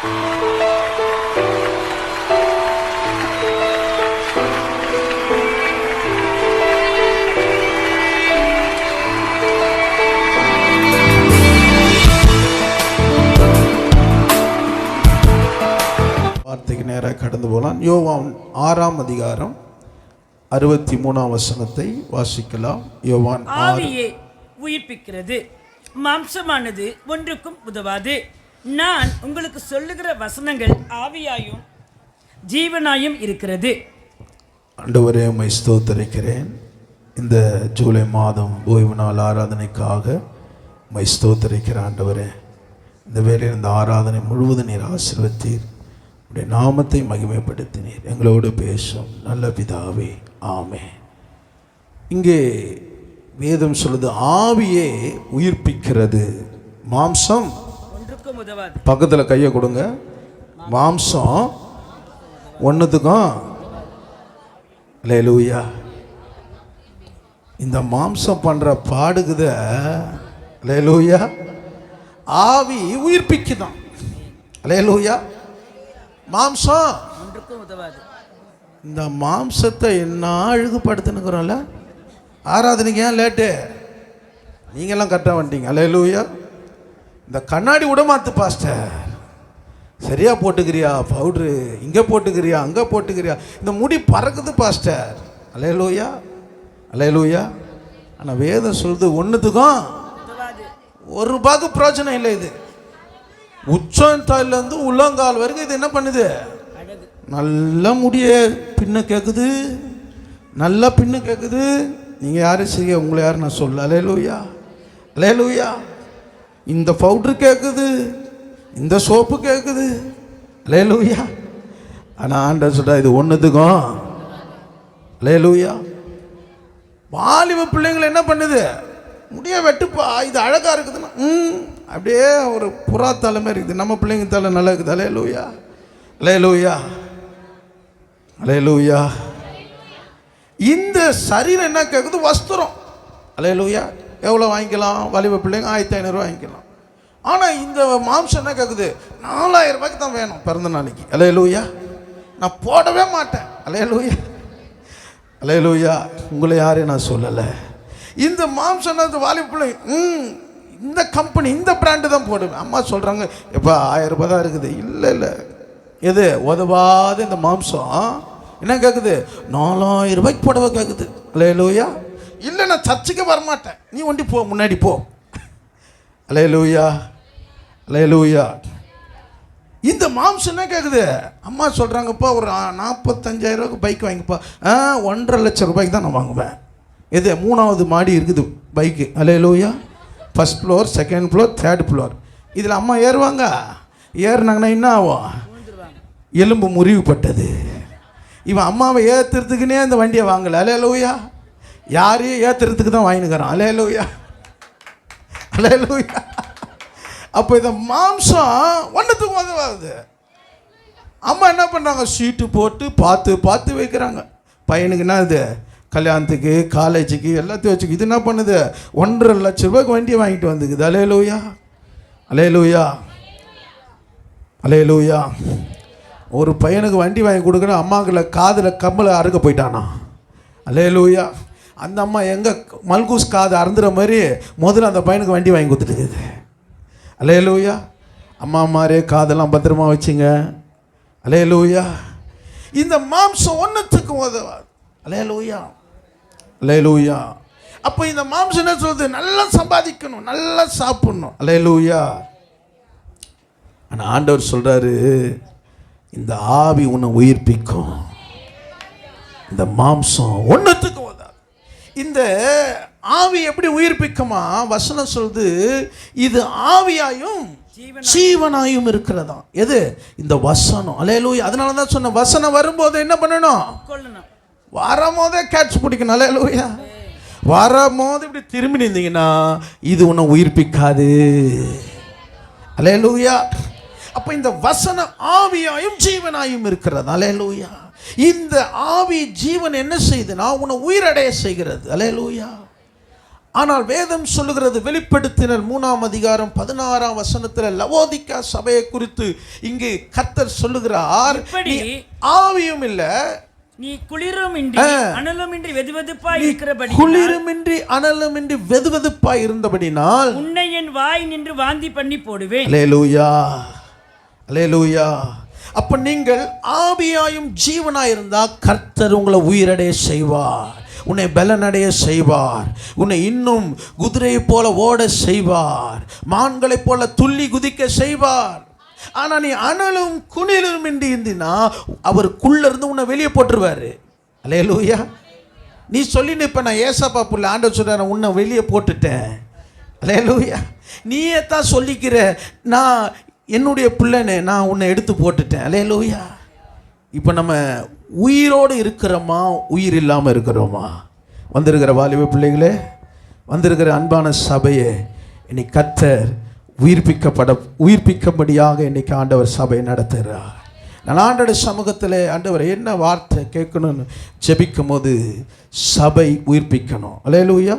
வார்த்தைக்கு நேராக கடந்து போகலாம். யோவான் 6ஆம் அதிகாரம் 63ஆம் வசனத்தை வாசிக்கலாம். யோவான் 6. ஆவியே உயிர்ப்பிக்கிறது, மாம்சமானது ஒன்றுக்கும் உதவாது. நான் உங்களுக்கு சொல்லுகிற வசனங்கள் ஆவியாயும் ஜீவனாயும் இருக்கிறது. ஆண்டவரே, உம்மை ஸ்தோத்தரிக்கிறேன். இந்த ஜூலை மாதம் ஓய்வு நாள் ஆராதனைக்காக உம்மை ஸ்தோத்தரிக்கிறேன். ஆண்டவரே, இந்த வேளையில் இந்த ஆராதனை முழுவதும் நீர் ஆசீர்வதித்தீர், உடைய நாமத்தை மகிமைப்படுத்தினீர். எங்களோடு பேசும் நல்ல பிதாவே, ஆமென். இங்கே வேதம் சொல்லுது, ஆவியே உயிர்ப்பிக்கிறது, மாம்சம் ஒன்றுக்கும் உதவாது. பக்கத்தில் கையை கொடுங்க. மாம்சம் ஒன்றுத்துக்கும். அல்லேலூயா. இந்த மாம்சம் பண்ற பாடுகுத, அல்லேலூயா, ஆவி உயிர்ப்பிக்குதான். அல்லேலூயா. மாம்சம் ஒன்றுக்கும் உதவாது. இந்த மாம்சத்தை என்ன அழுகுப்படுத்தினுக்கிறோம்ல. ஆராதனைக்கு ஏன் லேட்டு? நீங்கெல்லாம் கரெக்டாக வந்துட்டீங்க. அல்லேலூயா. இந்த கண்ணாடி விட மாத்து பாஸ்டர், சரியாக போட்டுக்கிறியா? பவுட்ரு இங்கே போட்டுக்கிறியா, அங்கே போட்டுக்கிறியா? இந்த முடி பறக்குது பாஸ்டர். அல்லேலூயா, அல்லேலூயா. ஆனால் வேதம் சொல்லுது, ஒன்றுத்துக்கும் ஒரு ரூபாய்க்கு பிரயோஜனம் இல்லை. இது உச்சந்தாயிலேருந்து உள்ளங்கால் வரைக்கும் இது என்ன பண்ணுது? நல்ல முடிய பின்ன கேட்குது, நல்லா பின்ன கேட்குது. நீங்கள் யாரும் செய்ய, உங்களை யாரும் நான் சொல்ல. அல்லேலூயா, அல்லேலூயா. இந்த பவுட்ரு கேட்குது, இந்த சோப்பு கேட்குது. அல்லேலூயா. ஆனால் ஆண்டவர் சொல்றா, இது ஒன்றுத்துக்கும். அல்லேலூயா. வாலிப பிள்ளைங்களை என்ன பண்ணுது? முடிய வெட்டுப்பா, இது அழகாக இருக்குதுன்னா அப்படியே ஒரு புறா தலைமை இருக்குது. நம்ம பிள்ளைங்க தலை நல்லா இருக்குது. அல்லேலூயா, அல்லேலூயா, அல்லேலூயா. இந்த சரீரம் என்ன கேட்குது? வஸ்திரம். அல்லேலூயா. எவ்வளோ வாங்கிக்கலாம்? வாலிப பிள்ளைங்க 1500 வாங்கிக்கலாம். ஆனால் இந்த மாம்சம் என்ன கேட்குது? 4000 ரூபாய்க்கு தான் வேணும் பிறந்த நாளைக்கு. அல்லேலூயா. நான் போடவே மாட்டேன். அல்லேலூயா, அல்லேலூயா. உங்களை யாரையும் நான் சொல்லலை. இந்த மாம்சம் வாலிப பிள்ளை இந்த கம்பெனி, இந்த பிராண்டு தான் போடுவேன். அம்மா சொல்கிறாங்க, எப்போ 1000 ரூபாய் தான் இருக்குது. இல்லை இல்லை, எது உதவாத இந்த மாம்சம் என்ன கேட்குது? 4000 ரூபாய்க்கு போடவே கேட்குது. அல்லேலூயா. இல்லை, நான் சர்ச்சுக்கு வரமாட்டேன், நீ ஒண்டி போ, முன்னாடி போ. அல்லேலூயா, அல்லேலூயா. இந்த மாம்சம் என்ன கேட்குது? அம்மா சொல்கிறாங்கப்பா, ஒரு 45,000 ரூபாய்க்கு பைக் வாங்கிப்பா. 1.5 லட்சம் ரூபாய்க்கு தான் நான் வாங்குவேன். எது? 3வது மாடி இருக்குது பைக்கு. அல்லேலூயா. 1st floor, 2nd floor, 3rd floor. இதில் அம்மா ஏறுவாங்க. ஏறினாங்கன்னா என்ன ஆகும்? எலும்பு முறிவுப்பட்டது. இவன் அம்மாவை ஏற்றுறதுக்குன்னே அந்த வண்டியை வாங்கலை. அல்லேலூயா. யாரையும் ஏற்றுறதுக்கு தான் வாங்கினுக்கிறான். அல்லேலூயா, அல்லேலூயா. அப்போ இந்த மாம்சம் ஒன்றுத்துக்கும் உதவாது. அம்மா என்ன பண்ணுறாங்க? சீட்டு போட்டு பார்த்து பார்த்து வைக்கிறாங்க. பையனுக்கு என்ன இது? கல்யாணத்துக்கு, காலேஜுக்கு, எல்லாத்தையும் வச்சுக்கு. இது என்ன பண்ணுது? 1.5 லட்சம் ரூபாய்க்கு வண்டியை வாங்கிட்டு வந்துக்குது. அல்லேலூயா, அல்லேலூயா, அல்லேலூயா. ஒரு பையனுக்கு வண்டி வாங்கி கொடுக்கணும், அம்மாக்களை காதில் கம்மலை அறுக்க போயிட்டானா. அல்லேலூயா. அந்த அம்மா எங்கே மல்கூஸ் காது அறுந்துற மாதிரி முதல்ல அந்த பையனுக்கு வண்டி வாங்கி கொடுத்துட்டுக்குது. அல்லேலூயா. அம்மா மாரே காதெல்லாம் பத்திரமா வச்சுங்க. அல்லேலூயா. இந்த மாம்சம் ஒன்றுத்துக்கும் உதவாது. அல்லேலூயா, அல்லேலூயா. அப்போ இந்த மாம்சம் என்ன சொல்லுது? நல்லா சம்பாதிக்கணும், நல்லா சாப்பிடணும். அல்லேலூயா. ஆனால் ஆண்டவர் சொல்கிறாரு, இந்த ஆவி உன்னை உயிர்ப்பிக்கும், இந்த மாம்சம் ஒன்றுத்துக்கு உதவாது. இந்த ஆவி எப்படி உயிர்ப்பிக்குமா? வசனம் சொல்லுது, இது ஆவியாயும் ஜீவனாயும் இருக்கிறதா. எது? இந்த வசனம். அல்லேலூயா. அதனால தான் சொன்ன, வசனம் வரும்போது என்ன பண்ணணும்? வரும்போதே கேட்ச் பிடிக்கணும். அல்லேலூயா. வரும்போது இப்படி திரும்பி நின்றீங்கன்னா இது உன்னை உயிர்ப்பிக்காது. அல்லேலூயா. அப்போ இந்த வசனம் ஆவியாயும் ஜீவனாயும் இருக்கிறது. அல்லேலூயா. இந்த ஆவி ஜீவன் என்ன செய்யுதுன்னா உன்னை உயிரடைய செய்கிறது. அல்லேலூயா. ஆனால் வேதம் சொல்லுகிறது, வெளிப்படுத்தினர் 3ஆம் அதிகாரம் 16ஆம் வசனத்தில் லவோதிக்கா சபையை குறித்து இங்கு கர்த்தர் சொல்லுகிறார், இப்படி நீ ஆவியும் இல்ல, நீ குளிருமின்றி அனலுமின்றி வெதுவெதுப்பாய் இருக்கிறபடி, குளிருமின்றி அனலுமின்றி வெதுவெதுப்பாய் இருந்தபடினால் உன்னை என் வாய் நின்று வாந்தி பண்ணி போடுவேன். அல்லேலூயா, அல்லேலூயா. அப்ப நீங்கள் ஆவியாயும் ஜீவனாய் இருந்தா கர்த்தர் உங்களை உயிரடைய செய்வார், உன்னை பலனடைய செய்வார், உன்னை இன்னும் குதிரையை போல ஓட செய்வார், மான்களைப் போல துள்ளி குதிக்க செய்வார். ஆனா நீ அனலும் குளிரும் இன்றி இருந்தினா அவருக்குள்ள இருந்து உன்னை வெளியே போட்டுருவாரு. அல்லேலூயா. நீ சொல்லின்னு இப்ப நான் ஏசப்பா புள்ள ஆண்டவர் சொல்ற உன்னை வெளியே போட்டுட்டேன். அல்லேலூயா. நீயே தான் சொல்லிக்கிற, நான் என்னுடைய பிள்ளைன்னு நான் உன்னை எடுத்து போட்டுட்டேன். அல்லேலூயா. இப்போ நம்ம உயிரோடு இருக்கிறோமா, உயிர் இல்லாமல் இருக்கிறோமா? வந்திருக்கிற வாலிப பிள்ளைகளே, வந்திருக்கிற அன்பான சபையே, இன்னைக்கு கர்த்தர் உயிர்ப்பிக்கும்படியாக இன்னைக்கு ஆண்டவர் சபையை நடத்துகிறார். நான் ஆண்டோட சமூகத்தில் ஆண்டவர் என்ன வார்த்தை கேட்கணும்னு ஜெபிக்கும் போது சபை உயிர்ப்பிக்கணும். அல்லேலூயா,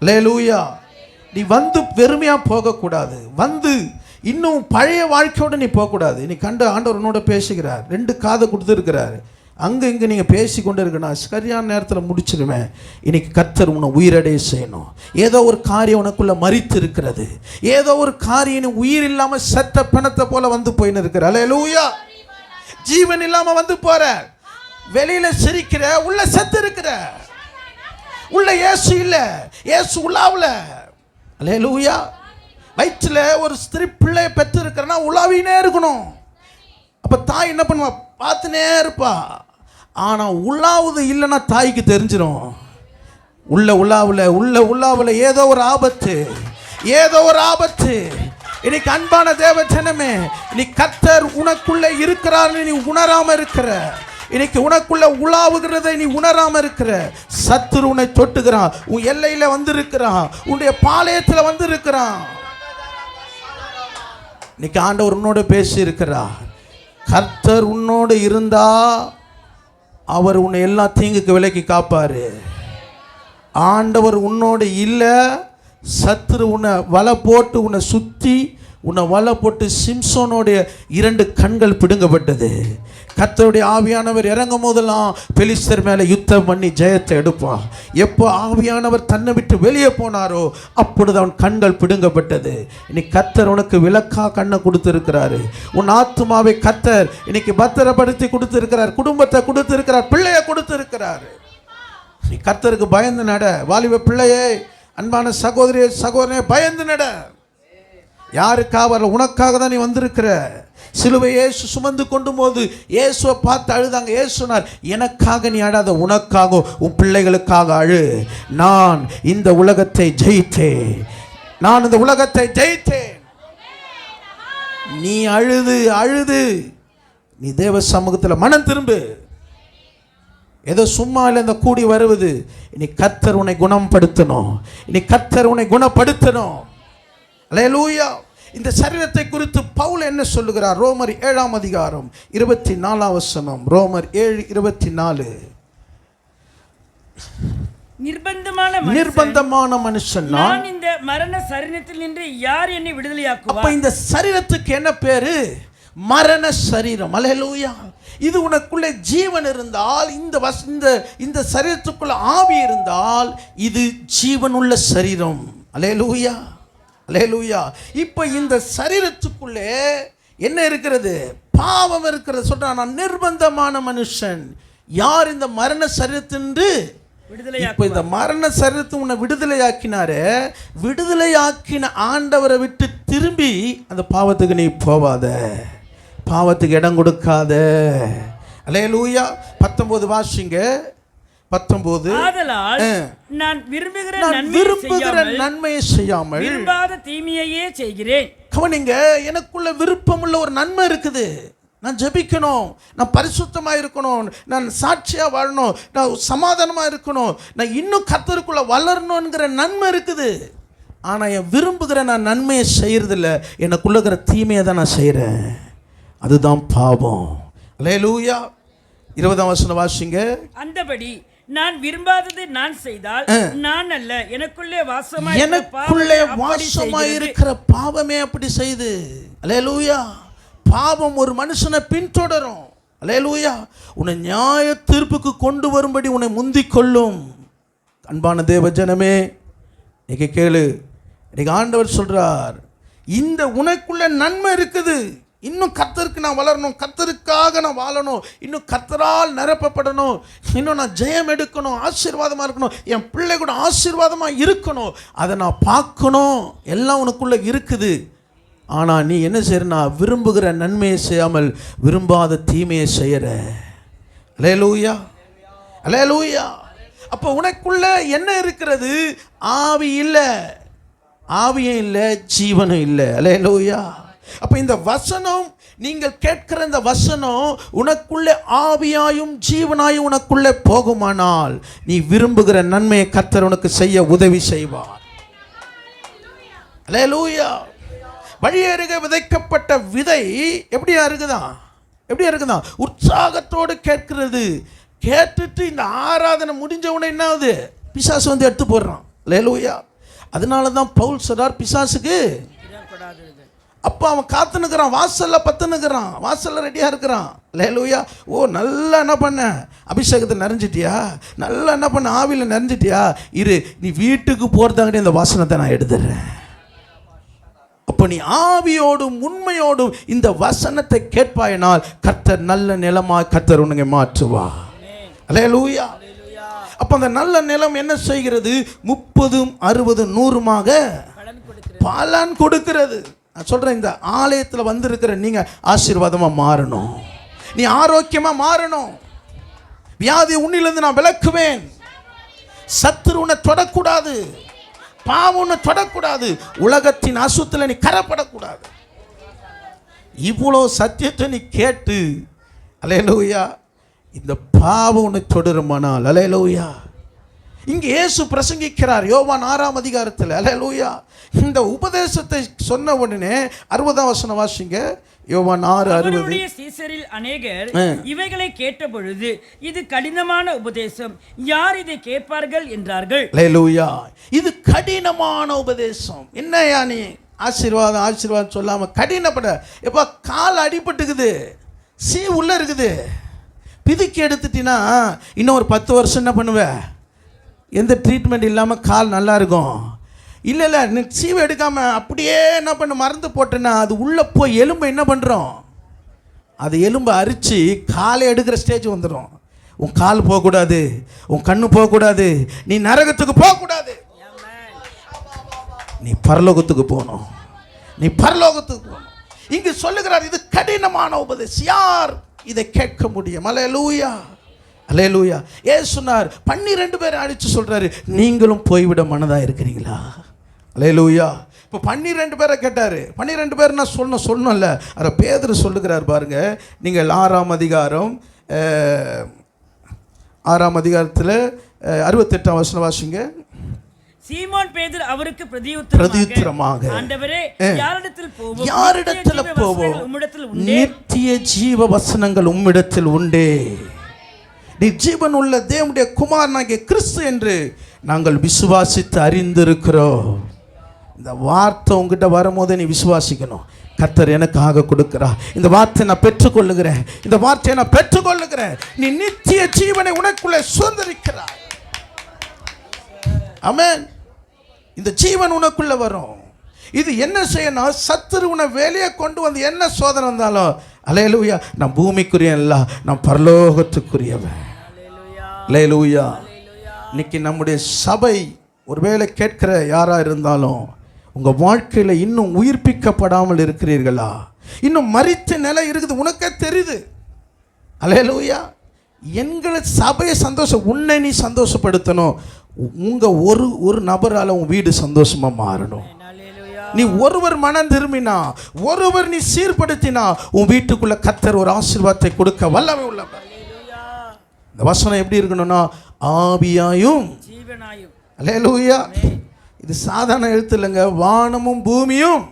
அல்லேலூயா. நீ வந்து வெறுமையாக போகக்கூடாது, வந்து இன்னும் பழைய வாழ்க்கையோடு நீ போகக்கூடாது. நீ கண்ட ஆண்டவர் உன்னோட பேசுகிறார், 2 காதை கொடுத்துருக்கிறார். அங்கே இங்கே நீங்கள் பேசி கொண்டு இருக்கணும், சரியான நேரத்தில் முடிச்சிருவேன். இன்னைக்கு கர்த்தர் உன்னை உயிரடைய செய்யணும். ஏதோ ஒரு காரியம் உனக்குள்ளே மரித்து இருக்கிறது, ஏதோ ஒரு காரியம் நீ உயிர் இல்லாமல் செத்த பிணத்தை போல வந்து போயின்னு இருக்கிற. அல்லேலூயா. ஜீவன் இல்லாமல் வந்து போற, வெளியில சிரிக்கிற, உள்ள செத்து இருக்கிற, உள்ள இயேசு இல்லை, இயேசு உலாவுல. அல்லேலூயா. வயிற்றுல ஒரு ஸ்திரீ பிள்ளையை பெற்று இருக்கிறனா உலாவினே இருக்கணும். அப்போ தாய் என்ன பண்ணுவா, பார்த்துனே இருப்பா. ஆனால் உலாவுது இல்லைன்னா தாய்க்கு தெரிஞ்சிடும். உள்ள உலாவில் ஏதோ ஒரு ஆபத்து, ஏதோ ஒரு ஆபத்து. இன்னைக்கு அன்பான தேவ ஜனமே, நீ கர்த்தர் உனக்குள்ளே இருக்கிறார்னு நீ உணராம இருக்கிற, இன்னைக்கு உனக்குள்ள உலாவுகிறதை நீ உணராம இருக்கிற, சத்துரு உன்னை தொட்டுகிறான், உன் எல்லையில வந்திருக்கிறான், உன்னுடைய பாளையத்தில் வந்திருக்கிறான். இன்னைக்கு ஆண்டவர் உன்னோட பேசி இருக்கிறார். கர்த்தர் உன்னோடு இருந்தா அவர் உன்னை எல்லா தீங்குக்கு விலக்கி காப்பாரு. ஆண்டவர் உன்னோடு இல்லை, சத்துரு உன்னை வலை போட்டு உன்னை சுற்றி, உன்னை வலை போட்டு சிம்சோனுடைய 2 கண்கள் பிடுங்கப்பட்டது. கர்த்தருடைய ஆவியானவர் இறங்கும் போதெல்லாம் பெலிஸ்தர் மேலே யுத்தம் பண்ணி ஜெயத்தை எடுப்பான். எப்போ ஆவியானவர் தன்னை விட்டு வெளியே போனாரோ அப்பொழுது அவன் கண்கள் பிடுங்கப்பட்டது. இன்னைக்கு கர்த்தர் உனக்கு விளக்கா கண்ணை கொடுத்திருக்கிறாரு. உன் ஆத்துமாவை கர்த்தர் இன்னைக்கு பத்திரப்படுத்தி கொடுத்திருக்கிறார், குடும்பத்தை கொடுத்திருக்கிறார், பிள்ளையை கொடுத்திருக்கிறாரு. நீ கர்த்தருக்கு பயந்து நட. வாலிப பிள்ளையே, அன்பான சகோதரியே சகோதரனே, பயந்து நட. யாருக்காக வரல, உனக்காக தான் நீ வந்திருக்கிற. சிலுவை இயேசு சுமந்து கொண்டு போது இயேசுவை பார்த்து அழுதாங்க. இயேசு சொன்னார், எனக்காக நீ அழாத, உனக்காக உன் பிள்ளைகளுக்காக அழு. நான் இந்த உலகத்தை ஜெயித்தேன், நான் இந்த உலகத்தை ஜெயித்தேன். நீ அழுது அழுது நீ தேவ சமூகத்தில் மனம் திரும்பு. ஏதோ சும்மா இல்லை இந்த கூடி வருவது. இனி கர்த்தர் உன்னை குணப்படுத்தணும், இனி கர்த்தர் உன்னை குணப்படுத்தணும். அல்லேலூயா. இந்த சரீரத்தை குறித்து பவுல் என்ன சொல்லுகிறார்? ரோமர் 7ஆம் அதிகாரம் 24ஆம் வசனம். ரோமர் 7:24. நிர்பந்தமான மனுஷன் நான், இந்த மரண சரீரத்தில் நின்று யார் என்னை விடுதலையாக்குவார்? அப்ப இந்த சரீரத்துக்கு என்ன பேரு? மரண சரீரம். அல்லேலூயா. இது உனக்குள்ளே ஜீவன் இருந்தால், இந்த சரீரத்துக்குள்ள ஆவி இருந்தால் இது ஜீவனுள்ள சரீரம். அல்லேலூயா, அல்லேலூயா. இப்போ இந்த சரீரத்துக்குள்ளே என்ன இருக்கிறது? பாவம் இருக்கிறது. சொல்றான், நான் நிர்பந்தமான மனுஷன். யார் இந்த மரண சரீரத்தின்று இப்போ இந்த மரண சரீரத்தை உன்னை விடுதலையாக்கினாரு. விடுதலையாக்கின ஆண்டவரை விட்டு திரும்பி அந்த பாவத்துக்கு நீ போவாத, பாவத்துக்கு இடம் கொடுக்காத. அல்லேலூயா. 19 வாசிங்க. 19. ஆதலால் நான் விரும்புகிற நன்மையை செய்யாமல் விரும்பாத தீமையையே செய்கிறேன். கவனிங்க, எனக்குள்ள விருப்பமுள்ள ஒரு நன்மை இருக்குது. நான் ஜெபிக்கணும், நான் பரிசுத்தமாக இருக்கணும், நான் சாட்சியாக வாழணும், நான் சமாதானமாக இருக்கணும், நான் இன்னும் கர்த்தருக்குள்ள வளரணுங்கிற நன்மை இருக்குது. ஆனால் என் விரும்புகிற நான் நன்மையை செய்யறதில்ல, எனக்குள்ள இருக்கிற தீமையை தான் நான் செய்கிறேன். அதுதான் பாவம். அல்லேலூயா. 20ஆம் வசனம் வாசிங்க. அந்தபடி நான் விரும்பாததை நான் செய்தால் நான் அல்ல, எனக்குள்ளே எனக்குள்ளே வாசமாயிருக்கிற பாவமே அப்படி செய்து. அல்லேலூயா. பாவம் ஒரு மனுஷனை பின்தொடரும். அல்லேலூயா. உன்னை நியாய தீர்ப்புக்கு கொண்டு வரும்படி உன்னை முந்திக் கொள்ளும். அன்பான தேவ ஜனமே, இன்னைக்கு கேளு. இன்னைக்கு ஆண்டவர் சொல்றார், இந்த உனக்குள்ள நன்மை இருக்குது. இன்னும் கர்த்தருக்கு நான் வளரணும், கர்த்தருக்காக நான் வாழணும், இன்னும் கர்த்தரால் நிரப்பப்படணும், இன்னும் நான் ஜெயம் எடுக்கணும், ஆசீர்வாதமாக இருக்கணும், என் பிள்ளை கூட ஆசீர்வாதமாக இருக்கணும், அதை நான் பார்க்கணும். எல்லாம் உனக்குள்ள இருக்குது. ஆனால் நீ என்ன செய்யறனா, விரும்புகிற நன்மையை செய்யாமல் விரும்பாத தீமையை செய்யற. அல்லேலூயா, அல்லேலூயா. அப்போ உனக்குள்ள என்ன இருக்கிறது? ஆவி இல்லை, ஆவியும் இல்லை, ஜீவனும் இல்லை. அல்லேலூயா. அப்போ இந்த வசனம், நீங்கள் கேட்கிற இந்த வசனம் உனக்குள்ளே ஆவியாயும் ஜீவனாயும் உனக்குள்ளே போகுமானால் நீ விரும்புகிற நன்மையை கர்த்தர் உனக்கு செய்ய உதவி செய்வார். அல்லேலூயா. வழியருகே விதைக்கப்பட்ட விதை எப்படியா இருக்குதான்? எப்படியா இருக்குதான்? உற்சாகத்தோடு கேட்கிறது. கேட்டுட்டு இந்த ஆராதனை முடிஞ்ச உடனே என்ன ஆகுது? பிசாசு வந்து எடுத்து போடுறான். அல்லேலூயா. அதனால தான் பவுல் சொல்றார், பிசாசுக்கு அப்போ அவன் காத்துனுக்கிறான், வாசல்ல பத்துனுக்கிறான், வாசல்ல ரெடியா இருக்கிறான். அல்லேலூயா. ஓ, நல்லா என்ன பண்ண, அபிஷேகத்தை நிறைஞ்சிட்டியா, நல்லா என்ன பண்ண, ஆவியில் நிறைஞ்சிட்டியா, இரு, நீ வீட்டுக்கு போறதாங்க இந்த வாசனத்தை நான் எடுத்துடுறேன். அப்போ நீ ஆவியோடும் உண்மையோடும் இந்த வசனத்தை கேட்பாயினால் கர்த்தர் நல்ல நிலமாய் கர்த்தர் உன்னை மாற்றுவா. அல்லேலூயா. அப்போ அந்த நல்ல நிலம் என்ன செய்கிறது? 30, 60, 100மாக பலன் கொடுக்கிறது. நான் சொல்கிறேன், இந்த ஆலயத்தில் வந்திருக்கிற நீங்கள் ஆசீர்வாதமாக மாறணும், நீ ஆரோக்கியமாக மாறணும். வியாதி உன்னிலிருந்து நான் விலக்குவேன். சத்துரு உன்னை தொடக்கூடாது, பாவம் உன்னை தொடக்கூடாது, உலகத்தின் அசுத்தில் நீ கரப்படக்கூடாது. இவ்வளோ சத்தியத்தை நீ கேட்டு, அல்லேலூயா, இந்த பாவம் உன்னை தொடருமானால், அல்லேலூயா. இங்கே இயேசு பிரசங்கிக்கிறார் யோவான் 6ஆம் அதிகாரத்தில். அல்லேலூயா. இந்த உபதேசத்தை சொன்ன உடனே 60ஆம் வசனம் வாசிங்க. யோவான் 6:60. சீசரில் அநேகர் இவைகளை கேட்ட பொழுது, இது கடினமான உபதேசம், யார் இதை கேட்பார்கள் என்றார்கள். அல்லேலூயா. இது கடினமான உபதேசம். என்னையா நீ ஆசீர்வாதம் ஆசீர்வாதம் சொல்லாம கடினப்பட? எப்ப கால் அடிபட்டுக்குது, சீ உள்ள இருக்குது, பிதுக்கி எடுத்துட்டினா இன்னும் ஒரு 10 வருஷம் என்ன பண்ணுவேன்? எந்த ட்ரீட்மெண்ட் இல்லாமல் கால் நல்லா இருக்கும். இல்லை இல்லை, நீ சீவை எடுக்காமல் அப்படியே என்ன பண்ண மறந்து போட்டேன்னா அது உள்ளே போய் எலும்பை என்ன பண்ணுறோம்? அது எலும்பை அரித்து காலை எடுக்கிற ஸ்டேஜ் வந்துடும். உன் கால் போகக்கூடாது, உன் கண்ணு போகக்கூடாது, நீ நரகத்துக்கு போகக்கூடாது, நீ பரலோகத்துக்கு போகணும், நீ பரலோகத்துக்கு போகணும். இங்கு சொல்லுகிறார், இது கடினமான உபதேசம், யார் இதை கேட்க முடியும்? அல்லேலூயா, அல்லேலூயா. ஏன் சொன்னார்? 12 பேரை அடித்து சொல்றாரு, நீங்களும் போய்விட மனதா இருக்கிறீங்களா? அல்லேலூயா. இப்போ 12 பேரை கேட்டார். 12 பேர் நான் சொல்லணும்ல, அதை பேதுரு சொல்லுகிறார் பாருங்க. நீங்கள் 6ஆம் அதிகாரம் 6ஆம் அதிகாரத்தில் 68ஆம் வசனம் வாசிங்க. சீமோன் பேதுரு அவருக்கு பிரதியுத்தரமாக, ஆண்டவரே, யாரிடத்தில் போவோம்? உம்மிடத்தில் உண்டே, நித்திய ஜீவ வசனங்கள் உம்மிடத்தில் உண்டே, நீ ஜீவன் உள்ள தேவனுடைய குமாரனாகிய கிறிஸ்து என்று நாங்கள் விசுவாசித்து அறிந்திருக்கிறோம். இந்த வார்த்தை உங்ககிட்ட வரும்போது நீ விசுவாசிக்கணும். கர்த்தர் எனக்காக கொடுக்கிறா, இந்த வார்த்தை நான் பெற்றுக்கொள்ளுகிறேன், இந்த வார்த்தையை நான் பெற்றுக்கொள்ளுகிறேன். நீ நித்திய ஜீவனை உனக்குள்ளே சுதந்திரிக்கிறாய். ஆமென். இந்த ஜீவன் உனக்குள்ள வரும். இது என்ன செய்யணும்? சத்துரு உன்னை வெளியே கொண்டு வந்து என்ன சோதனை வந்தாலும், அல்லேலூயா, நான் பூமிக்குரிய இல்ல, நான் பரலோகத்துக்குரியவன். அல்லேலூயா. இன்னைக்கு நம்முடைய சபை ஒருவேளை கேட்கிற யாரா இருந்தாலும், உங்க வாழ்க்கையில இன்னும் உயிர்ப்பிக்கப்படாமல் இருக்கிறீர்களா? இன்னும் மரித்த நிலை இருக்குது, உனக்கே தெரியுது. அல்லேலூயா. எங்களை சபையை சந்தோஷம், உன்னை நீ சந்தோஷப்படுத்தணும். உங்க ஒரு நபரால் உன் வீடு சந்தோஷமா மாறணும். நீ ஒருவர் மனம் திரும்பினா, ஒருவர் நீ சீர்படுத்தினா, உன் வீட்டுக்குள்ள கர்த்தர் ஒரு ஆசீர்வாதத்தை கொடுக்க வல்லமை உள்ளவர். இந்த வசனம் எப்படி இருக்கணும்னா, ஆவியாயும் ஜீவனாயும். அல்லேலூயா. இது சாதாரண எழுத்து இல்லைங்க. வானமும் பூமியும்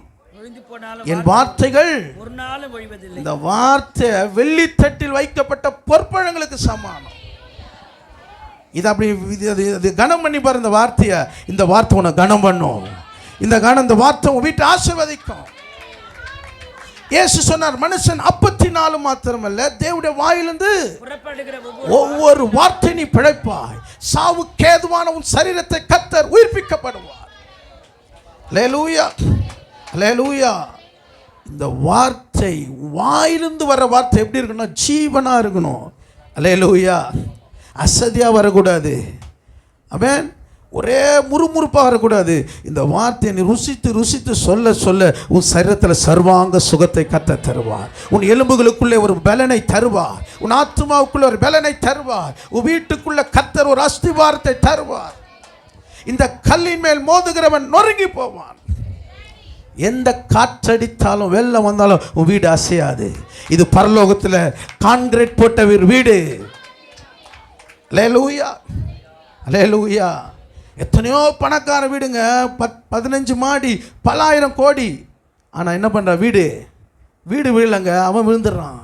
என் வார்த்தைகள் ஒரு நாளும் ஒழிவதில்லை. இந்த வார்த்தை வெள்ளித்தட்டில் வைக்கப்பட்ட பொற்பழங்களுக்கு சமானம். இது அப்படி இது கனம் பண்ணி பாரு இந்த வார்த்தையை. இந்த வார்த்தை உன்னை கனம் பண்ணும். இந்த வார்த்தை உன் வீட்டை ஆசீர்வதிக்கும். இயேசு சொன்னார், மனுஷன் அப்பத்தினாலும் மாத்திரமல்ல தேவனுடைய வாயிலிருந்து ஒவ்வொரு வார்த்தை நீ பிழைப்பாய். சாவுக்கு ஏதுவான உன் சரீரத்தை கர்த்தர் உயிர்ப்பிக்கப்படுவார். அல்லேலூயா, அல்லேலூயா. இந்த வார்த்தை வாயிலிருந்து வர வார்த்தை எப்படி இருக்கணும்? ஜீவனா இருக்கணும். அல்லேலூயா. அசதியா வரக்கூடாது. ஆமென். ஒரே முறுமுறுப்பாக வரக்கூடாது. இந்த வார்த்தையை நீ ருசித்து ருசித்து சொல்ல சொல்ல உன் சரீரத்தில் சர்வாங்க சுகத்தை கர்த்தர் தருவார். உன் எலும்புகளுக்குள்ளே ஒரு பலனை தருவார். உன் ஆத்மாவுக்குள்ளே ஒரு பலனை தருவார். உன் வீட்டுக்குள்ளே கர்த்தர் ஒரு அஸ்திவாரத்தை தருவார். இந்த கல்லின் மேல் மோதுகிறவன் நொறுங்கி போவான். எந்த காற்றடித்தாலும் வெள்ளம் வந்தாலும் உன் வீடு அசையாது. இது பரலோகத்தில் கான்கிரீட் போட்ட வீடு. அல்லேலூயா, அல்லேலூயா. எத்தனையோ பணக்கார வீடுங்க, 15 மாடி, பல ஆயிரம் கோடி. ஆனால் என்ன பண்ணுற? வீடு விழலைங்க, அவன் விழுந்துடுறான்.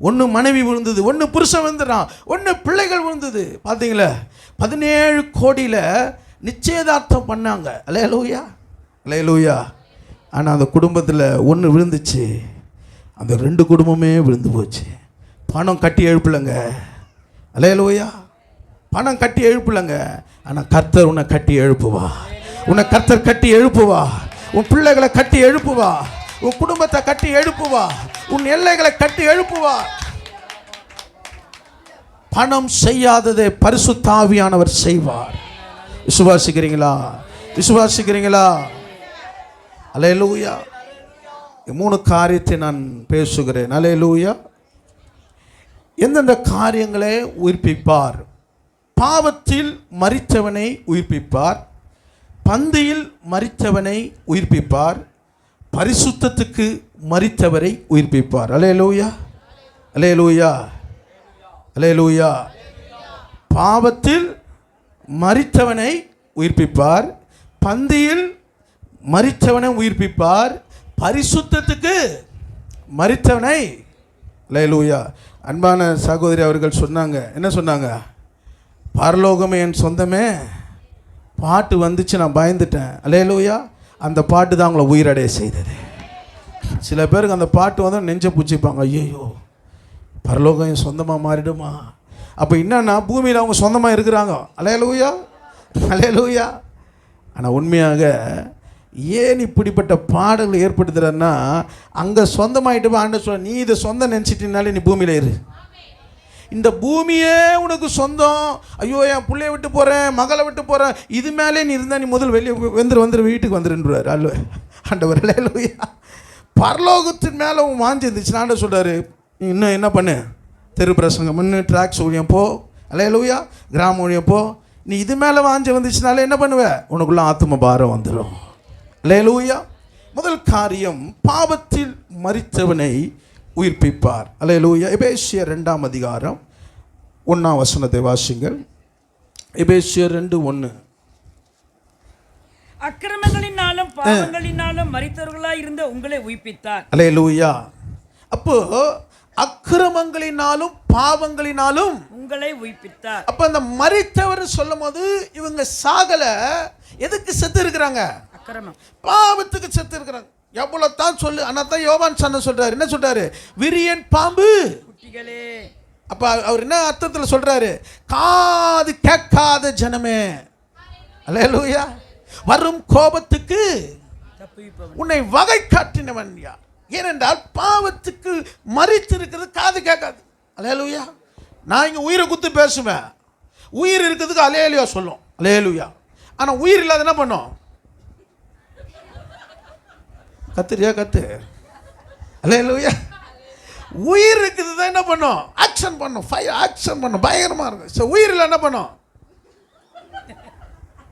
ஒன்று மனைவி விழுந்தது, ஒன்று புருஷன் விழுந்துடுறான், ஒன்று பிள்ளைகள் விழுந்தது. பார்த்தீங்களா? 17 கோடியில் நிச்சயதார்த்தம் பண்ணாங்க. அல்லேலூயா, அல்லேலூயா. ஆனால் அந்த குடும்பத்தில் ஒன்று விழுந்துச்சு, அந்த 2 குடும்பமே விழுந்து போச்சு. பணம் கட்டி எழுப்பலைங்க. அல்லேலூயா. பணம் கட்டி எழுப்பலைங்க. ஆனால் கர்த்தர் உன்னை கட்டி எழுப்புவா. உன்னை கர்த்தர் கட்டி எழுப்புவா. உன் பிள்ளைகளை கட்டி எழுப்புவா. உன் குடும்பத்தை கட்டி எழுப்புவா. உன் எல்லைகளை கட்டி எழுப்புவா. பணம் செய்யாததை பரிசுத்த ஆவியானவர் செய்வார். விசுவாசிக்கிறீங்களா? விசுவாசிக்கிறீங்களா? அல்லேலூயா. 3 காரியத்தை நான் பேசுகிறேன். அல்லேலூயா. எந்தெந்த காரியங்களை உயிர்ப்பிப்பார்? பாவத்தில் மரித்தவனை உயிர்ப்பிப்பார், பந்தியில் மரித்தவனை உயிர்ப்பிப்பார், பரிசுத்தத்துக்கு மரித்தவரை உயிர்ப்பிப்பார். அல்லேலூயா, அல்லேலூயா, அல்லேலூயா. பாவத்தில் மரித்தவனை உயிர்ப்பிப்பார், பந்தியில் மரித்தவனை உயிர்ப்பிப்பார், பரிசுத்தத்துக்கு மரித்தவனை. அல்லேலூயா. அன்பான சகோதரி அவர்கள் சொன்னாங்க, என்ன சொன்னாங்க? பரலோகமே என் சொந்தமே பாட்டு வந்துச்சு, நான் பயந்துட்டேன். அல்லேலூயா. அந்த பாட்டு தான் அவங்கள உயிரடைய செய்தது. சில பேருக்கு அந்த பாட்டு வந்து நெஞ்ச பூச்சிப்பாங்க. ஐயோ, பரலோகம் என் சொந்தமாக மாறிடுமா? அப்போ என்னன்னா பூமியில் அவங்க சொந்தமாக இருக்கிறாங்க. அல்லேலூயா, அல்லேலூயா. ஆனால் உண்மையாக ஏன் இப்படிப்பட்ட பாடல்கள் ஏற்படுத்துறன்னா, அங்கே சொந்தமாயிட்டு ஆண்டு சொல்ல, நீ இதை சொந்தம் நினச்சிட்டினாலே நீ பூமியில் இரு. இந்த பூமியே உனக்கு சொந்தம். ஐயோ, என் பிள்ளைய விட்டு போகிறேன், மகளை விட்டு போகிறேன், இது மேலே நீ இருந்தால் நீ முதல் வெளியே வந்துரு வீட்டுக்கு வந்துருன்றார் ஆண்டவர். அல்லேலூயா. பரலோகத்தின் மேலே உன் வாஞ்சி இருந்துச்சுன்னா ஆண்டவர் சொல்கிறாரு, நீ இன்னும் என்ன பண்ணு? தெரு பிரசங்கம் பண்ணு, ட்ராக்ஸ் ஊழியம் போ. அல்லேலூயா. கிராம ஊழியம் போ. நீ இது மேலே வாஞ்சி வந்துச்சுனாலே என்ன பண்ணுவ? உனக்குள்ள ஆத்ம பாரம் வந்துடும். அல்லேலூயா. முதல் காரியம், பாவத்தில் மரித்தவனை உயிர்ப்பிப்பார். அல்லேலூயா. எபேசியர் 2ஆம் அதிகாரம் 1ஆம் வசனத்தை வாசிங்கள். எபேசியர் 2:1. அக்கிரமங்களினாலும் பாவங்களினாலும் மரித்தவர்களாய் இருந்த உங்களை உயிர்ப்பித்தார். அல்லேலூயா. அப்போ அக்கிரமங்களினாலும் பாவங்களினாலும் உங்களை உயிர்ப்பித்தார். அப்ப அந்த மரித்தவர் சொல்லும் போது இவங்க சாகல. எதுக்கு செத்து இருக்கிறாங்க? அக்கிரமம், பாவத்துக்கு செத்து இருக்கிறாங்க. எவ்வளவு தான் சொல்லு. அதான் யோவான் சன்ன சொல்றாரு. என்ன சொல்றாரு? விரியன் பாம்பு குட்டிகளே. அப்ப அவர் என்ன அர்த்தத்தில் சொல்றாரு? காது கேட்காத ஜனமே. அல்லேலூயா. வரும் கோபத்துக்கு உன்னை வகை காட்டினவன் யார்? ஏனென்றால் பாவத்துக்கு மரித்திருக்கிறது காது கேட்காது. அல்லேலூயா. நான் இங்க உயிரை குத்து பேசுவேன். உயிர் இருக்கிறதுக்கு அல்லேலூயா சொல்லும். அல்லேலூயா. ஆனா உயிர் இல்லாத என்ன பண்ணும்? கத்துறியா? கத்து. அல்லேலூயா. உயிர் இருக்குது தான் என்ன பண்ணும்? ஆக்ஷன் பண்ணும். ஆக்ஷன் பண்ணும். பயங்கரமா இருக்கும். உயிர் இல்லை என்ன பண்ணும்?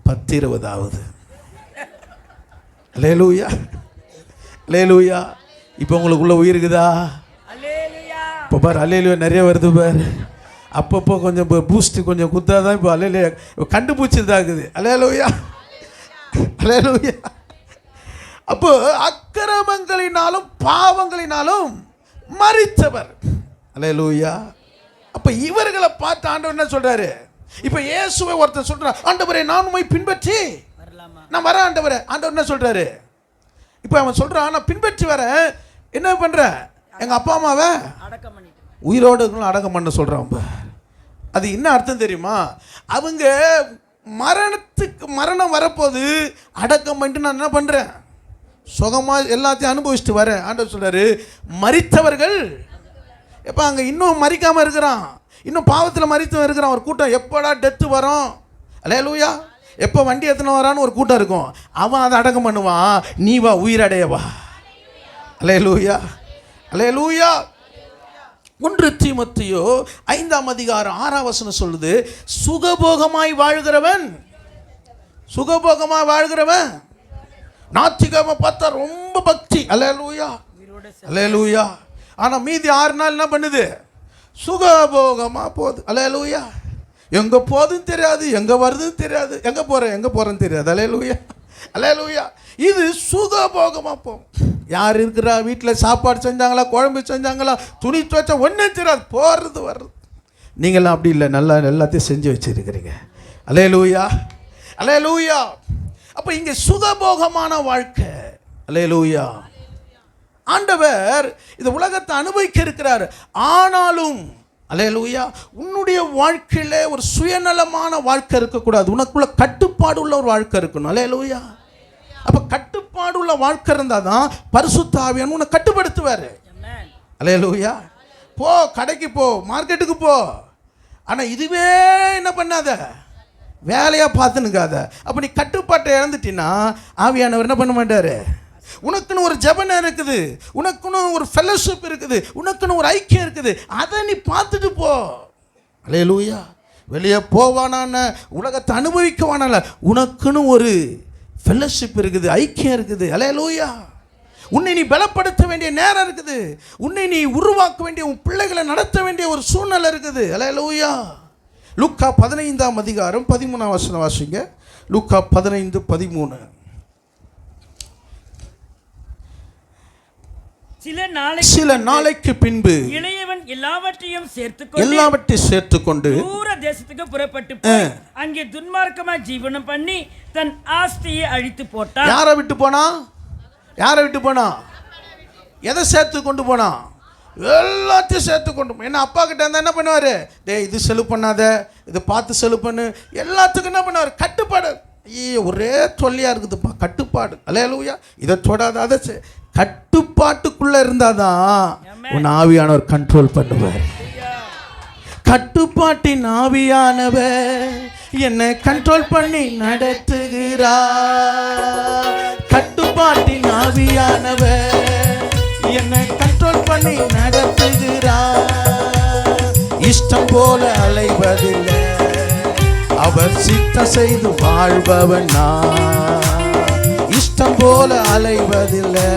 10-20. அல்லேலூயா, அல்லேலூயா. இப்போ உங்களுக்குள்ள உயிர் இருக்குதா? இப்போ பாரு, அல்லேலூயா நிறைய வருது பாரு. அப்பப்போ கொஞ்சம் பூஸ்ட் கொஞ்சம் குத்தாதான் இப்போ அல்லேலூயா கண்டுபிடிச்சதாகுது. அல்லேலூயா, அல்லேலூயா. அப்போ அக்கிரமங்களினாலும் பாவங்களினாலும் மரித்தவர். அல்லேலூயா. அப்ப இவர்களை பார்த்து ஆண்டவர் என்ன சொல்றாரு? இப்போ இயேசுவை ஒருத்தர் சொல்றான், ஆண்டவரே நான் உம்மை பின்பற்றி வரலாமா? நான் வரேன் ஆண்டவரே. ஆண்டவர் என்ன சொல்றாரு? இப்போ அவன் சொல்றான், நான் பின்பற்றி வரேன், என்ன பண்ற? எங்க அப்பா அம்மாவை அடக்கம் பண்ணிட்டு உயிரோடு அடக்கம் பண்ண சொல்றான். அது என்ன அர்த்தம் தெரியுமா? அவங்க மரணம் வரப்போது அடக்கம் பண்ணிட்டு நான் என்ன பண்றேன், சுகமா எல்லாத்தையும் அனுபவிச்சுட்டு வரேன். ஆண்டவர் சொல்றாரு, மரித்தவர்கள் எப்போ அங்கே இன்னும் மறிக்காம இருக்கிறான், இன்னும் பாவத்தில் மறித்து இருக்கிறான். ஒரு கூட்டம் எப்படா டெத்து வரும், அல்லேலூயா, எப்போ வண்டி எத்தனை வரான்னு ஒரு கூட்டம் இருக்கும். அவன் அதை அடக்கம் பண்ணுவான். நீ வா, உயிரடையவா. அல்லேலூயா, அல்லேலூயா. 1 தீமோத்தேயு 5:6 சொல்லுது, சுகபோகமாய் வாழ்கிறவன், சுகபோகமாய் வாழ்கிறவன். நாத்திகமா பார்த்தா ரொம்ப பக்தி, அல்லேலூயா, அல்லேலூயா. ஆனால் மீதி 6 நாள் என்ன பண்ணுது? சுகபோகமா போகுது, அல்லேலூயா. எங்க போதுன்னு தெரியாது, எங்க வருதுன்னு தெரியாது, எங்க போறேன்னு தெரியாது, அல்லேலூயா, அல்லேலூயா. இது சுகபோகமா போகும். யார் இருக்கிறா, வீட்டில் சாப்பாடு செஞ்சாங்களா, குழம்பு செஞ்சாங்களா, துணி துவைச்சா ஒன்றும் தெரியாது, போகிறது வர்றது. நீங்களாம் அப்படி இல்லை, நல்லா எல்லாத்தையும் செஞ்சு வச்சிருக்கிறீங்க, அல்லேலூயா, அல்லேலூயா. அப்போ இங்கே சுகபோகமான வாழ்க்கை, அல்லேலூயா. ஆண்டவர் இந்த உலகத்தை அனுபவிக்க இருக்கிறார். ஆனாலும் அல்லேலூயா, உன்னுடைய வாழ்க்கையில் ஒரு சுயநலமான வாழ்க்கை இருக்கக்கூடாது. உனக்குள்ள கட்டுப்பாடு உள்ள ஒரு வாழ்க்கை இருக்கணும், அல்லேலூயா. அப்போ கட்டுப்பாடு உள்ள வாழ்க்கை இருந்தால் தான் பரிசுத்த ஆவியானவர் உன்னை கட்டுப்படுத்துவார், அல்லேலூயா. போ, கடைக்கு போ, மார்க்கெட்டுக்கு போ, ஆனால் இதுவே என்ன பண்ணாத, வேலையாக பார்த்துனுக்காத. அப்போ நீ கட்டுப்பாட்டை இழந்துட்டீன்னா ஆவியானவர் என்ன பண்ண மாட்டார். உனக்குன்னு ஒரு ஜெபம் இருக்குது, உனக்குன்னு ஒரு ஃபெலோஷிப் இருக்குது, உனக்குன்னு ஒரு ஐக்கியம் இருக்குது, அதை நீ பார்த்துட்டு போ, அல்லேலூயா. வெளியே போவானான, உலகத்தை அனுபவிக்கவானால, உனக்குன்னு ஒரு ஃபெலோஷிப் இருக்குது, ஐக்கியம் இருக்குது, அல்லேலூயா. உன்னை நீ பலப்படுத்த வேண்டிய நேரம் இருக்குது, உன்னை நீ உருவாக்க வேண்டிய, உன் பிள்ளைகளை நடத்த வேண்டிய ஒரு சூழ்நிலை இருக்குது, அல்லேலூயா. லூக்கா 15:13 வாசிங்க. லூக்கா 15:13. சில நாளைக்கு பின்பு இளையவன் எல்லாவற்றையும் சேர்த்துக்கொண்டு தூர தேசத்துக்கு புறப்பட்டு போய் அங்கே துன்மார்க்கமா ஜீவனம் பண்ணி தன் ஆஸ்தியை அழித்து போட்டான். யாரை விட்டு போனா? யாரை விட்டு போனா? எதை சேர்த்து கொண்டு போனா? எல்லாத்தையும் சேர்த்து கொண்டு போ. என்ன அப்பா கிட்ட இருந்தா என்ன பண்ணுவாரு? டேய், இது செலவு பண்ணாத, இதை பார்த்து செலவு பண்ணு, எல்லாத்துக்கும் என்ன பண்ணுவார்? கட்டுப்பாடு. ஒரே தொல்லையா இருக்குதுப்பா, கட்டுப்பாடு, அல்லேலூயா. இதை தொடாத, அதை கட்டுப்பாட்டுக்குள்ள இருந்தாதான் உன் ஆவியானவர் கண்ட்ரோல் பண்ணுவார். கட்டுப்பாட்டின் ஆவியானவர் என்னை கண்ட்ரோல் பண்ணி நடத்துகிறார். கட்டுப்பாட்டின் ஆவியானவர் என்னை கண்ட்ரோல் பண்ணி நடத்துகிறார். இஷ்டம் போல அலைவதில்லை, அவர் சித்தம் செய்து வாழ்பவன் நான். இஷ்டம் போல அலைவதில்லை,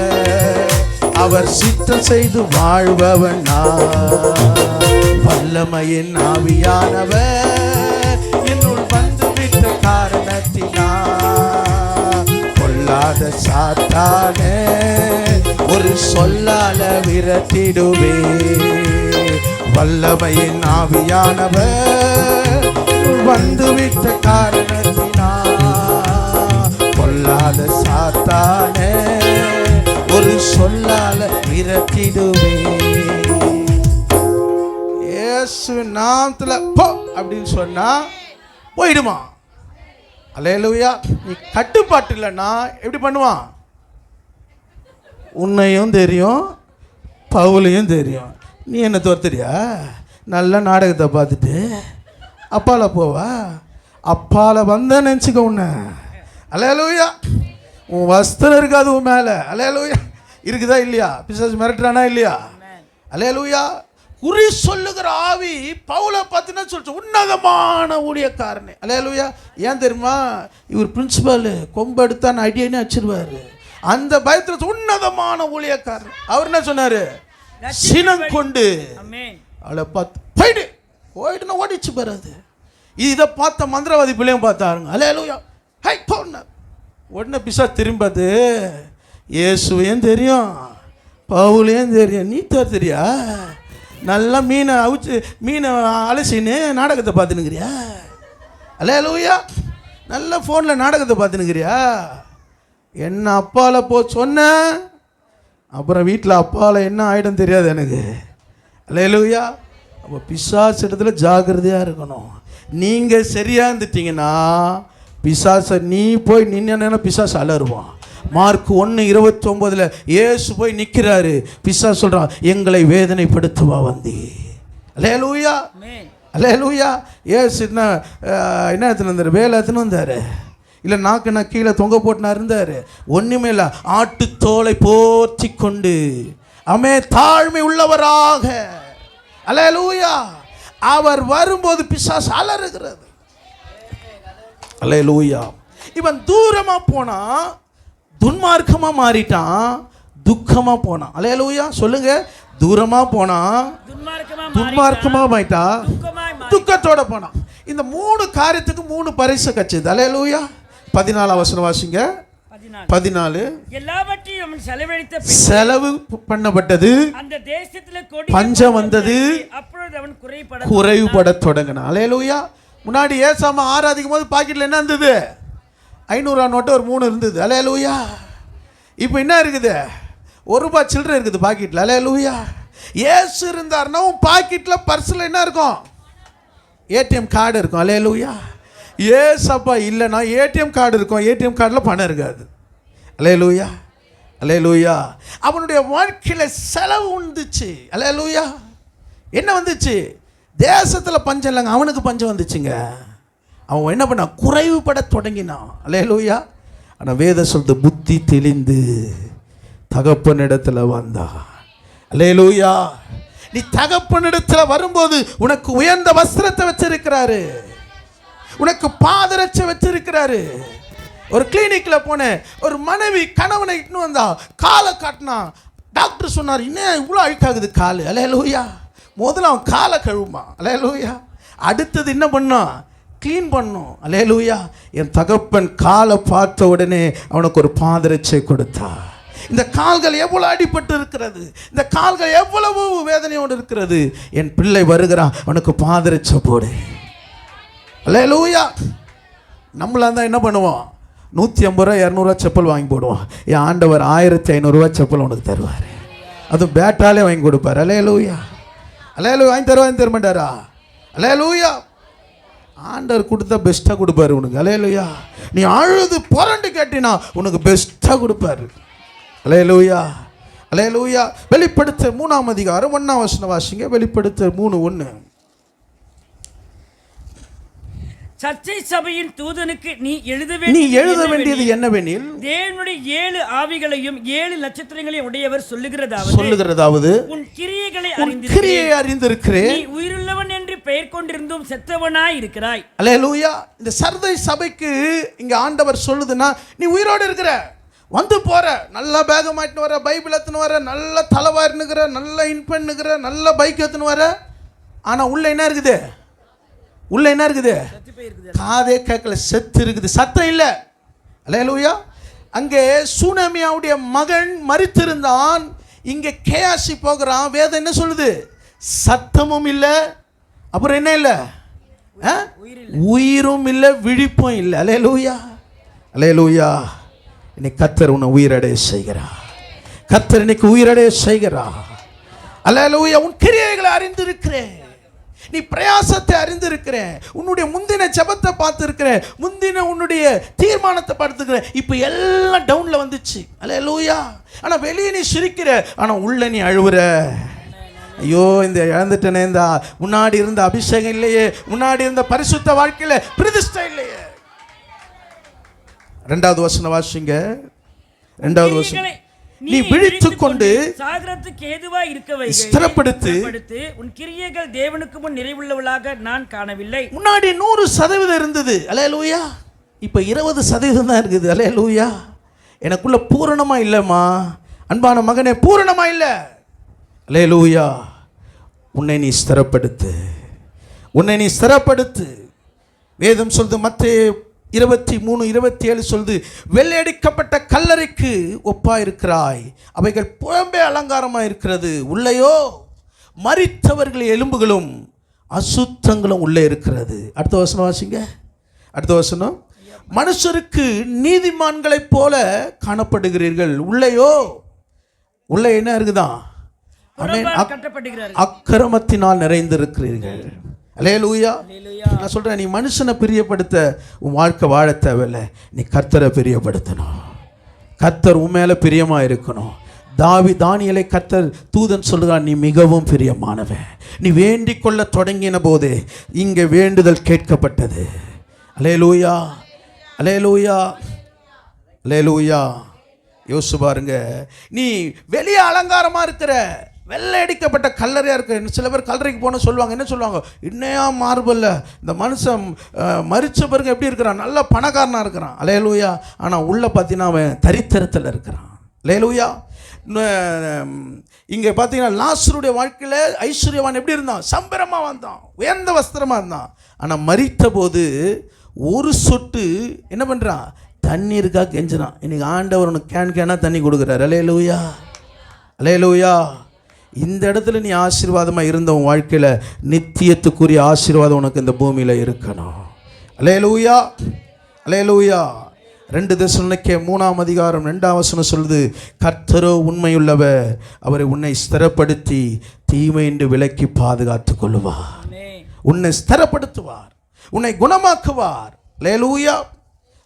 அவர் சித்தம் செய்து வாழ்பவன் நான். வல்லமையின் ஆவியானவர் என்னுள் வந்துவிட்ட காரணத்தினால் கொல்லாத சாத்தானே ஒரு சொல்லால விரட்டிடுவே. வல்லமையின் ஆவியானவர் வந்துவிட்ட காரணத்தினால் கொல்லாத சாத்தானே ஒரு சொல்லால விரட்டிடுவே. இயேசு நாமத்துல போ அப்படின்னு சொன்னா போயிடுமா, அல்லேலூயா. நீ கட்டுப்பாட்டு இல்லைன்னா எப்படி பண்ணுவான்? உன்னையும் தெரியும், பவுலையும் தெரியும். நீ என்ன தோர்த்துறியா? நல்ல நாடகத்தை பார்த்துட்டு அப்பால போவா? அப்பால வந்த நினச்சிக்க உன்னை, அல்லேலூயா. உன் வஸ்திரம் இருக்காது உன் மேலே, அல்லேலூயா. இருக்குதா இல்லையா? பிசாசு மிரட்டுறானா இல்லையா? அல்லேலூயா. குறி சொல்லுகிற ஆவி பவுலை பார்த்துன்னா சொல்லிச்சு, உன்னதமான ஊழியக்காரனே, அல்லேலூயா. ஏன் தெரியுமா? இவர் பிரின்சிபல் கொம்பு எடுத்தா அடியேன்னு வச்சிருவாரு. அந்த பயத்தில் உன்னதமான ஊழியக்காரன். அவர் என்ன சொன்னாரு? சினம் கொண்டு அவளை பார்த்து போயிடுனா ஓடிச்சு போறாது. இதை பார்த்த மந்திரவாதி பிள்ளையும் பார்த்தாருங்க, அல்லேலூயா. ஹை போனார். உடனே பிசா திரும்பது, இயேசுவையும் தெரியும், பவுலையும் தெரியும், நீ தெரியா? நல்லா மீனை அவிச்சு மீனை அலசின்னு நாடகத்தை பார்த்துனுங்கிறியா? அல்லேலூயா. நல்ல ஃபோனில் நாடகத்தை பார்த்துனுக்கிறியா? என்ன அப்பால போ சொன்ன, அப்புறம் வீட்டில் அப்பால என்ன ஆயிடும் தெரியாது எனக்கு. அல்லேலூயா. அப்போ பிசாசு இடத்துல ஜாக்கிரதையாக இருக்கணும். நீங்கள் சரியாக இருந்துட்டீங்கன்னா பிசாசை நீ போய் நின்னா பிசாசு அலறுவான். மார்க் 1:29 இயேசு போய் நிற்கிறாரு. பிசாசு சொல்கிறான், எங்களை வேதனைப்படுத்துவா வந்தி. அல்லேலூயா, அல்லேலூயா. ஏசு என்ன எடுத்துன்னு வந்தார்? வேலை எடுத்துன்னு வந்தார். இல்லை நாக்கு கீழே தொங்க போட்டுனா இருந்தார்? ஒன்றுமே இல்லை. ஆட்டுத்தோலை போற்றி கொண்டு அமே தாழ்மை உள்ளவராக, அல்லேலூயா, அவர் வரும்போது பிசாசு அலறுகிறது. அல்லேலூயா. இவன் தூரமா போனா துன்மார்க்கமா மாறிட்டான், துக்கமா போனான். அல்லேலூயா சொல்லுங்க. தூரமா போனா துன்மார்க்கமா மாறிட்டா, துக்கத்தோட போனான். இந்த 3 காரியத்துக்கு 3 பரிசு கட்சிது. அல்லேலூயா. 14 வசனம் வாசிங்க. 14 எல்லாவற்றையும் செலவு பண்ணப்பட்டது, அந்த தேசத்துல பஞ்சம் வந்தது, அப்பொழுது அவன் குறைவுபட தொடங்கினான். அல்லேலூயா. முன்னாடி ஏசாம ஆராதிக்கும் போது பாக்கெட்ல என்ன இருந்தது? 500 நோட்டு ஒரு 3 இருந்தது. அல்லேலூயா. இப்போ என்ன இருக்குது? ₹1 சில்லறை இருக்குது பாக்கெட்ல. அல்லேலூயா. ஏசு இருந்தார்னா உன் பாக்கெட்ல பர்ஸ்ல என்ன இருக்கும்? ஏடிஎம் கார்டு இருக்கும். அல்லேலூயா. ஏசப்பா இல்லைன்னா ஏடிஎம் கார்டு இருக்கும், ஏடிஎம் கார்டில் பணம் இருக்காது. அல்லேலூயா, அல்லேலூயா. அவனுடைய வாழ்க்கையில் செலவு வந்துச்சு. அல்லேலூயா. என்ன வந்துச்சு? தேசத்தில் பஞ்சம் இல்லைங்க, அவனுக்கு பஞ்சம் வந்துச்சுங்க. அவன் என்ன பண்ணான்? குறைவுபட தொடங்கினான். அல்லேலூயா. ஆனால் வேத சொல்றது புத்தி தெளிந்து தகப்பனிடத்தில் வந்தா. அல்லேலூயா. நீ தகப்பனிடத்தில் வரும்போது உனக்கு உயர்ந்த வஸ்திரத்தை வச்சிருக்கிறாரு, உனக்கு பாதரட்சை வச்சிருக்கிறாரு. ஒரு கிளினிக்கில் போனேன், ஒரு மனைவி கணவனை இட்டுன்னு வந்தா, காலை காட்டினா. டாக்டர் சொன்னார், இன்னும் இவ்வளோ அழுக்காகுது காலு. அல்லேலூயா. முதல்ல அவன் காலை கழுவுமா. அல்லேலூயா. அடுத்தது என்ன பண்ணான்? க்ளீன் பண்ணும். அல்லேலூயா. என் தகப்பன் காலை பார்த்த உடனே அவனுக்கு ஒரு பாதரட்சை கொடுத்தா. இந்த கால்கள் எவ்வளவு அடிபட்டு இருக்கிறது, இந்த கால்கள் எவ்வளவு வேதனையோடு இருக்கிறது. என் பிள்ளை வருகிறான், அவனுக்கு பாதரட்சை போடு. அல்லேலூயா. நம்மளா இருந்தால் என்ன பண்ணுவோம்? 150 200 செப்பல் வாங்கி போடுவோம். என் ஆண்டவர் 1500 செப்பல் உனக்கு தருவார். அதுவும் பேட்டாலே வாங்கி கொடுப்பார். அல்லேலூயா, அல்லேலூயா. வாங்கி தர மாட்டாரா? அல்லேலூயா. ஆண்டவர் கொடுத்தா பெஸ்ட்டாக கொடுப்பாரு உனக்கு. அல்லேலூயா. நீ அழுது புரண்டு கேட்டினா உனக்கு பெஸ்ட்டாக கொடுப்பாரு. அல்லேலூயா, அல்லேலூயா. வெளிப்படுத்த 3ஆம் அதிகாரம் 1ஆம் வசனம் வாசிங்க. வெளிப்படுத்த 3:1. சர்ச்சை சபையின் தூதனுக்கு நீ எழுத வேண்டியது என்னவெனில், தேவனுடைய 7 ஆவிகளையும் 7 நட்சத்திரங்களையும் உடையவர் சொல்லுகிறதாவது, உன் கிரியை அறிந்திருக்கிறேன், நீ உயிருள்ளவன் என்று பெயர் கொண்டிருந்தும் செத்தவனாய் இருக்கிறாய். அல்லேலூயா. இந்த சர்தை சபைக்கு இங்க ஆண்டவர் சொல்லுதுன்னா, நீ உயிரோடு இருக்கிற, வந்து போற, நல்ல பேக மாட்டின்னு வர, பைபிள் எடுத்துன்னு வர, நல்ல தலைவாரினுக்கிற, நல்ல இன்பண்ணுக்கிற, நல்ல பைக் எடுத்துன்னு வர. ஆனா உள்ள என்ன இருக்குது? உள்ள என்ன இருக்குது? காதே கேட்கல, செத்து இருக்குது, சத்தம் இல்லை. அல்லேலூயா. அங்கே சூனமியாவுடைய மகன் மரித்திருந்தான், இங்கே கேயாசி போகிறான். வேதம் என்ன சொல்லுது? சத்தமும் இல்லை, அப்புறம் என்ன இல்லை? உயிரும் இல்லை, விழிப்பும் இல்லை. அல்லேலூயா, அல்லேலூயா. இன்னைக்கு கர்த்தர் உன்னை உயிரடைய செய்கிறார். கர்த்தர் இன்னைக்கு உயிரடைய செய்கிறார். அல்லேலூயா. உன் கிரியைகளை அறிந்திருக்கிறேன், நீ பிரயாசத்தை அறிந்திருக்கிறேன், உன்னுடைய முந்தின ஜெபத்தை பார்த்துருக்கிறேன், முந்தின உன்னுடைய தீர்மானத்தை பார்த்துருக்கிறேன். இப்போ எல்லாம் டவுன்ல வந்துச்சு. அல்லேலூயா. ஆனா வெளியே நீ சிரிக்கிற, ஆனா உள்ள நீ அழுவுற. ஐயோ, இந்த இழந்துட்டனே, இந்த முன்னாடி இருந்த அபிஷேகம் இல்லையே, முன்னாடி இருந்த பரிசுத்த வாழ்க்கையில பிரதிஷ்டை இல்லையே. 2வது வசனம் வாசிங்க. 2வது வசனம். நீ விழித்துக் கொண்டு சாகரத்துக்கு ஏதுவாய் இருக்கவை ஸ்திரப்படுத்து, உன் கிரியைகள் தேவனுக்கு முன் நிறைவுள்ளவளாக நான் காணவில்லை. முன்னாடி 100% இருந்தது. அல்லேலூயா. இப்போ 20% தான் இருக்குது. அல்லேலூயா. எனக்குள்ள பூரணமா இல்லைம்மா, அன்பான மகனே, பூரணமா இல்லை. அல்லேலூயா. உன்னை நீ ஸ்திரப்படுத்து, உன்னை நீ ஸ்திரப்படுத்து. வேதம் சொல்லுது, மத்தேயு 23:27 சொல்லுது, வெள்ளையடிக்கப்பட்ட கல்லறைக்கு ஒப்பா இருக்கிறாய், அவைகள் புறம்பே அலங்காரமாக இருக்கிறது, உள்ளேயோ மரித்தவர்கள் எலும்புகளும் அசுத்தங்களும் உள்ளே இருக்கிறது. அடுத்த வசனம் வாசிங்க. அடுத்த வசனம், மனுஷருக்கு நீதிமான்களைப் போல காணப்படுகிறீர்கள், உள்ளேயோ உள்ள என்ன இருக்குதான், அக்கிரமத்தினால் நிறைந்திருக்கிறீர்கள். அல்லேலூயா. நான் சொல்றேன், நீ மனுஷனை பிரியப்படுத்த உன் வாழ்க்கை வாழ தேவையில்லை, நீ கர்த்தரை பிரியப்படுத்தணும். கர்த்தர் உன் மேல பிரியமா இருக்கணும். தானியேலை கர்த்தர் தூதன் சொல்லுகிறான், நீ மிகவும் பிரியமானவன். நீ வேண்டிக் கொள்ள தொடங்கின போதே இங்கே வேண்டுதல் கேட்கப்பட்டது. அல்லேலூயா, அல்லேலூயா, அல்லேலூயா. யோசிச்சு பாருங்க, நீ வெளியே அலங்காரமா இருக்கிற, வெள்ளை அடிக்கப்பட்ட கல்லறையா இருக்கு. சில பேர் கல்லறைக்கு போன சொல்லுவாங்க, என்ன சொல்லுவாங்க, இன்னையா மார்பல்ல இந்த மனுஷன் மரிச்ச பிறகு எப்படி இருக்கிறான், நல்ல பணக்காரனா இருக்கிறான். அல்லேலூயா. ஆனா உள்ள பார்த்தீங்கன்னா அவன் தரித்திரத்தில் இருக்கிறான். அல்லேலூயா. இங்கே பார்த்தீங்கன்னா லாசருடைய வாழ்க்கையில் ஐஸ்வர்யவான் எப்படி இருந்தான், சம்பரமா வந்தான், உயர்ந்த வஸ்திரமா இருந்தான். ஆனால் மரித்த போது ஒரு சொட்டு என்ன பண்ணுறான், தண்ணீருக்காக கெஞ்சினான். இன்னைக்கு ஆண்டவர் உனக்கு கேனா தண்ணி கொடுக்குறாரு. அல்லேலூயா, அல்லேலூயா. இந்த இடத்துல நீ ஆசீர்வாதமாக இருந்த உன் வாழ்க்கையில் நித்தியத்துக்குரிய ஆசீர்வாதம் உனக்கு இந்த பூமியில் இருக்கணும். அல்லேலூயா, அல்லேலூயா. 2 தெசலோனிக்கே 3:2 சொல்லுது, கர்த்தரோ உண்மையுள்ளவர், அவரை உன்னை ஸ்திரப்படுத்தி தீமை என்று விலக்கி பாதுகாத்து கொள்ளுவார். உன்னை ஸ்திரப்படுத்துவார், உன்னை குணமாக்குவார். அல்லேலூயா,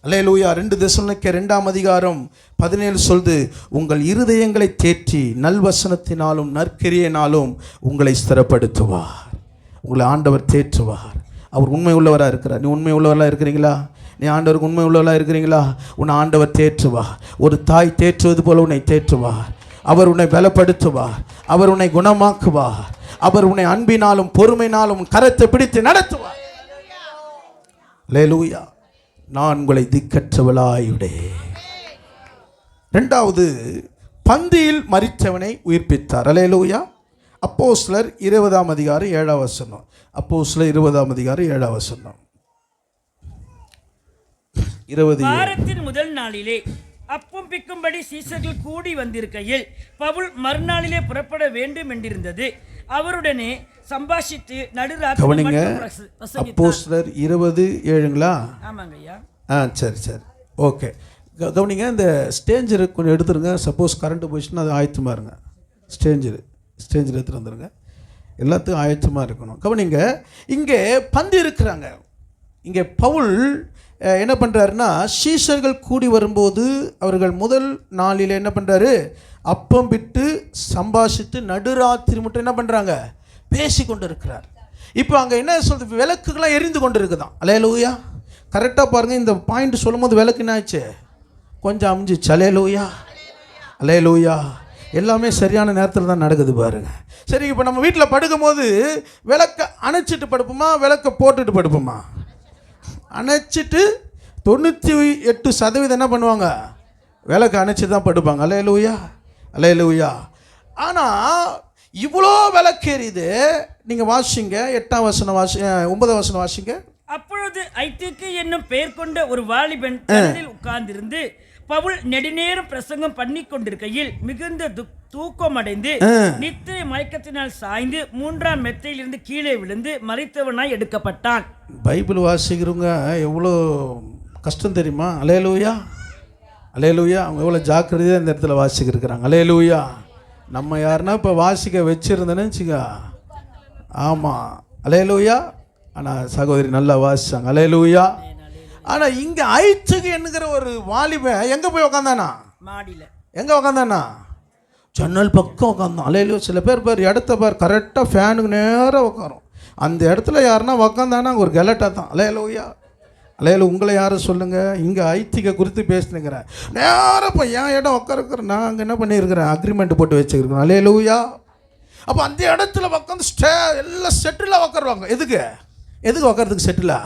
அல்லேலூயா. 2 தெசலோனிக்கே 2:17 சொல்லுது, உங்கள் இருதயங்களை தேற்றி நல்வசனத்தினாலும் நற்கிரியையினாலும் உங்களை ஸ்திரப்படுத்துவார். உங்களை ஆண்டவர் தேற்றுவார். அவர் உண்மை உள்ளவராக இருக்கிறார். நீ உண்மை உள்ளவராக இருக்கிறீங்களா? நீ ஆண்டவருக்கு உண்மை உள்ளவராக இருக்கிறீங்களா? உன்னை ஆண்டவர் தேற்றுவார். ஒரு தாய் தேற்றுவது போல உன்னை தேற்றுவார். அவர் உன்னை பலப்படுத்துவார். அவர் உன்னை குணமாக்குவார். அவர் உன்னை அன்பினாலும் பொறுமையினாலும் கரத்தை பிடித்து நடத்துவார். அல்லேலூயா. நான் உங்களை திக்கற்றவளாயுடே. 2வது, பந்தியில் மரித்தவனை உயிர்ப்பித்தார். அல்லேலூயா. அப்போஸ்தலர் 20:7. அப்போஸ்தலர் 20:7. 20. வாரத்தின் முதல் நாளிலே அப்பம் பிக்கும்படி சீசர்கள் கூடி வந்திருக்கையில் பவுல் மறுநாளிலே புறப்பட வேண்டும் என்றிருந்தது. அவருடனே சம்பாஷித்து கவனிங்க. அப்போஸ்தலர் 20:7. ஆமாங்க ஐயா. சரி சரி, ஓகே. கவனிங்க, இந்த ஸ்டேஞ்சர் கொஞ்சம் எடுத்துருங்க. சப்போஸ் கரண்ட்டு போயிடுச்சுன்னா அது ஆயத்தமாக இருங்க. ஸ்டேஞ்சர் எடுத்துகிட்டு வந்துடுங்க. எல்லாத்துக்கும் ஆயத்தமாக இருக்கணும். கவனிங்க, இங்கே பந்தி இருக்கிறாங்க. இங்கே பவுல் என்ன பண்ணுறாருன்னா, சீஷர்கள் கூடி வரும்போது அவர்கள் முதல் நாளில் என்ன பண்ணுறாரு, அப்பம் விட்டு சம்பாஷித்து நடுராத்திரி மட்டும் என்ன பண்ணுறாங்க, பேசி கொண்டு இருக்கிறார். இப்போ அங்கே என்ன சொல்றது, விளக்குகள்லாம் எரிந்து கொண்டு இருக்குதான். அல்லேலூயா. கரெக்டாக பாருங்கள், இந்த பாயிண்ட் சொல்லும் போது விளக்கு என்ன ஆச்சு, கொஞ்சம் அமைஞ்சிச்சு. அல்லேலூயா, அல்லேலூயா. எல்லாமே சரியான நேரத்தில் தான் நடக்குது பாருங்க. சரி, இப்போ நம்ம வீட்டில் படுக்கும் போது விளக்கை அணைச்சிட்டு படுப்போமா, விளக்கை போட்டுட்டு படுப்போமா? அணைச்சிட்டு 98% என்ன பண்ணுவாங்க, விளக்கு அணைச்சி தான் படுப்பாங்க. அல்லேலூயா, அல்லேலூயா. ஆனால் இவ்வளோ விளக்கு எரியுது. நீங்கள் வாசிங்க 8ஆம் வசனம், 9ஆம் வசனம் வாசிங்க. அப்பொழுது ஐத்திக்கு என்னும் பெயர் கொண்ட ஒரு வாலிபன் உட்கார்ந்திருந்து பவுல் நெடுநேரம் பிரசங்கம் பண்ணி கொண்டிருக்கையில் மிகுந்த தூக்கம் அடைந்து நித்திரை மயக்கத்தினால் சாய்ந்து 3ஆம் மெத்தையிலிருந்து கீழே விழுந்து மரித்தவனாய் எடுக்கப்பட்டான். பைபிள் வாசிக்கிறவங்க எவ்வளோ கஷ்டம் தெரியுமா? அல்லேலூயா, அல்லேலூயா. அவங்க எவ்வளோ ஜாக்கிரதையாக இந்த இடத்துல வாசிக்கிருக்கிறாங்க. அல்லேலூயா. நம்ம யாருன்னா இப்போ வாசிக்க வச்சுருந்தேன்னு வச்சுக்க. ஆமாம், அல்லேலூயா. ஆனால் சகோதரி நல்லா வாசிச்சாங்க. அல்லேலூயா. ஆனால் இங்கே ஐத்துக்கு என்கிற ஒரு வாலிபன் எங்கே போய் உக்காந்தானா, மாடியில். எங்கே உக்காந்தானா, ஜன்னல் பக்கம் உக்காந்தான். அல்லேலூயா. சில பேர் இடத்த பார், கரெக்டாக ஃபேனுக்கு நேராக உட்காரும். அந்த இடத்துல யாருன்னா உக்காந்தானா ஒரு கெலட்டாக தான். அல்லேலூயா, அல்லேலூயா. உங்களை யாரும் சொல்லுங்கள், இங்கே ஐத்திகை குறித்து பேசினுக்கிறேன். நேராக போய் என் இடம் உட்காருக்கிறேன். நான் அங்கே என்ன பண்ணியிருக்கிறேன், அக்ரிமெண்ட் போட்டு வச்சுருக்கிறேன். அல்லேலூயா. அப்போ அந்த இடத்துல உட்காந்து எல்லாம் செட்டிலாக உட்காருவாங்க. எதுக்கு உட்காரதுக்கு செட்டிலா?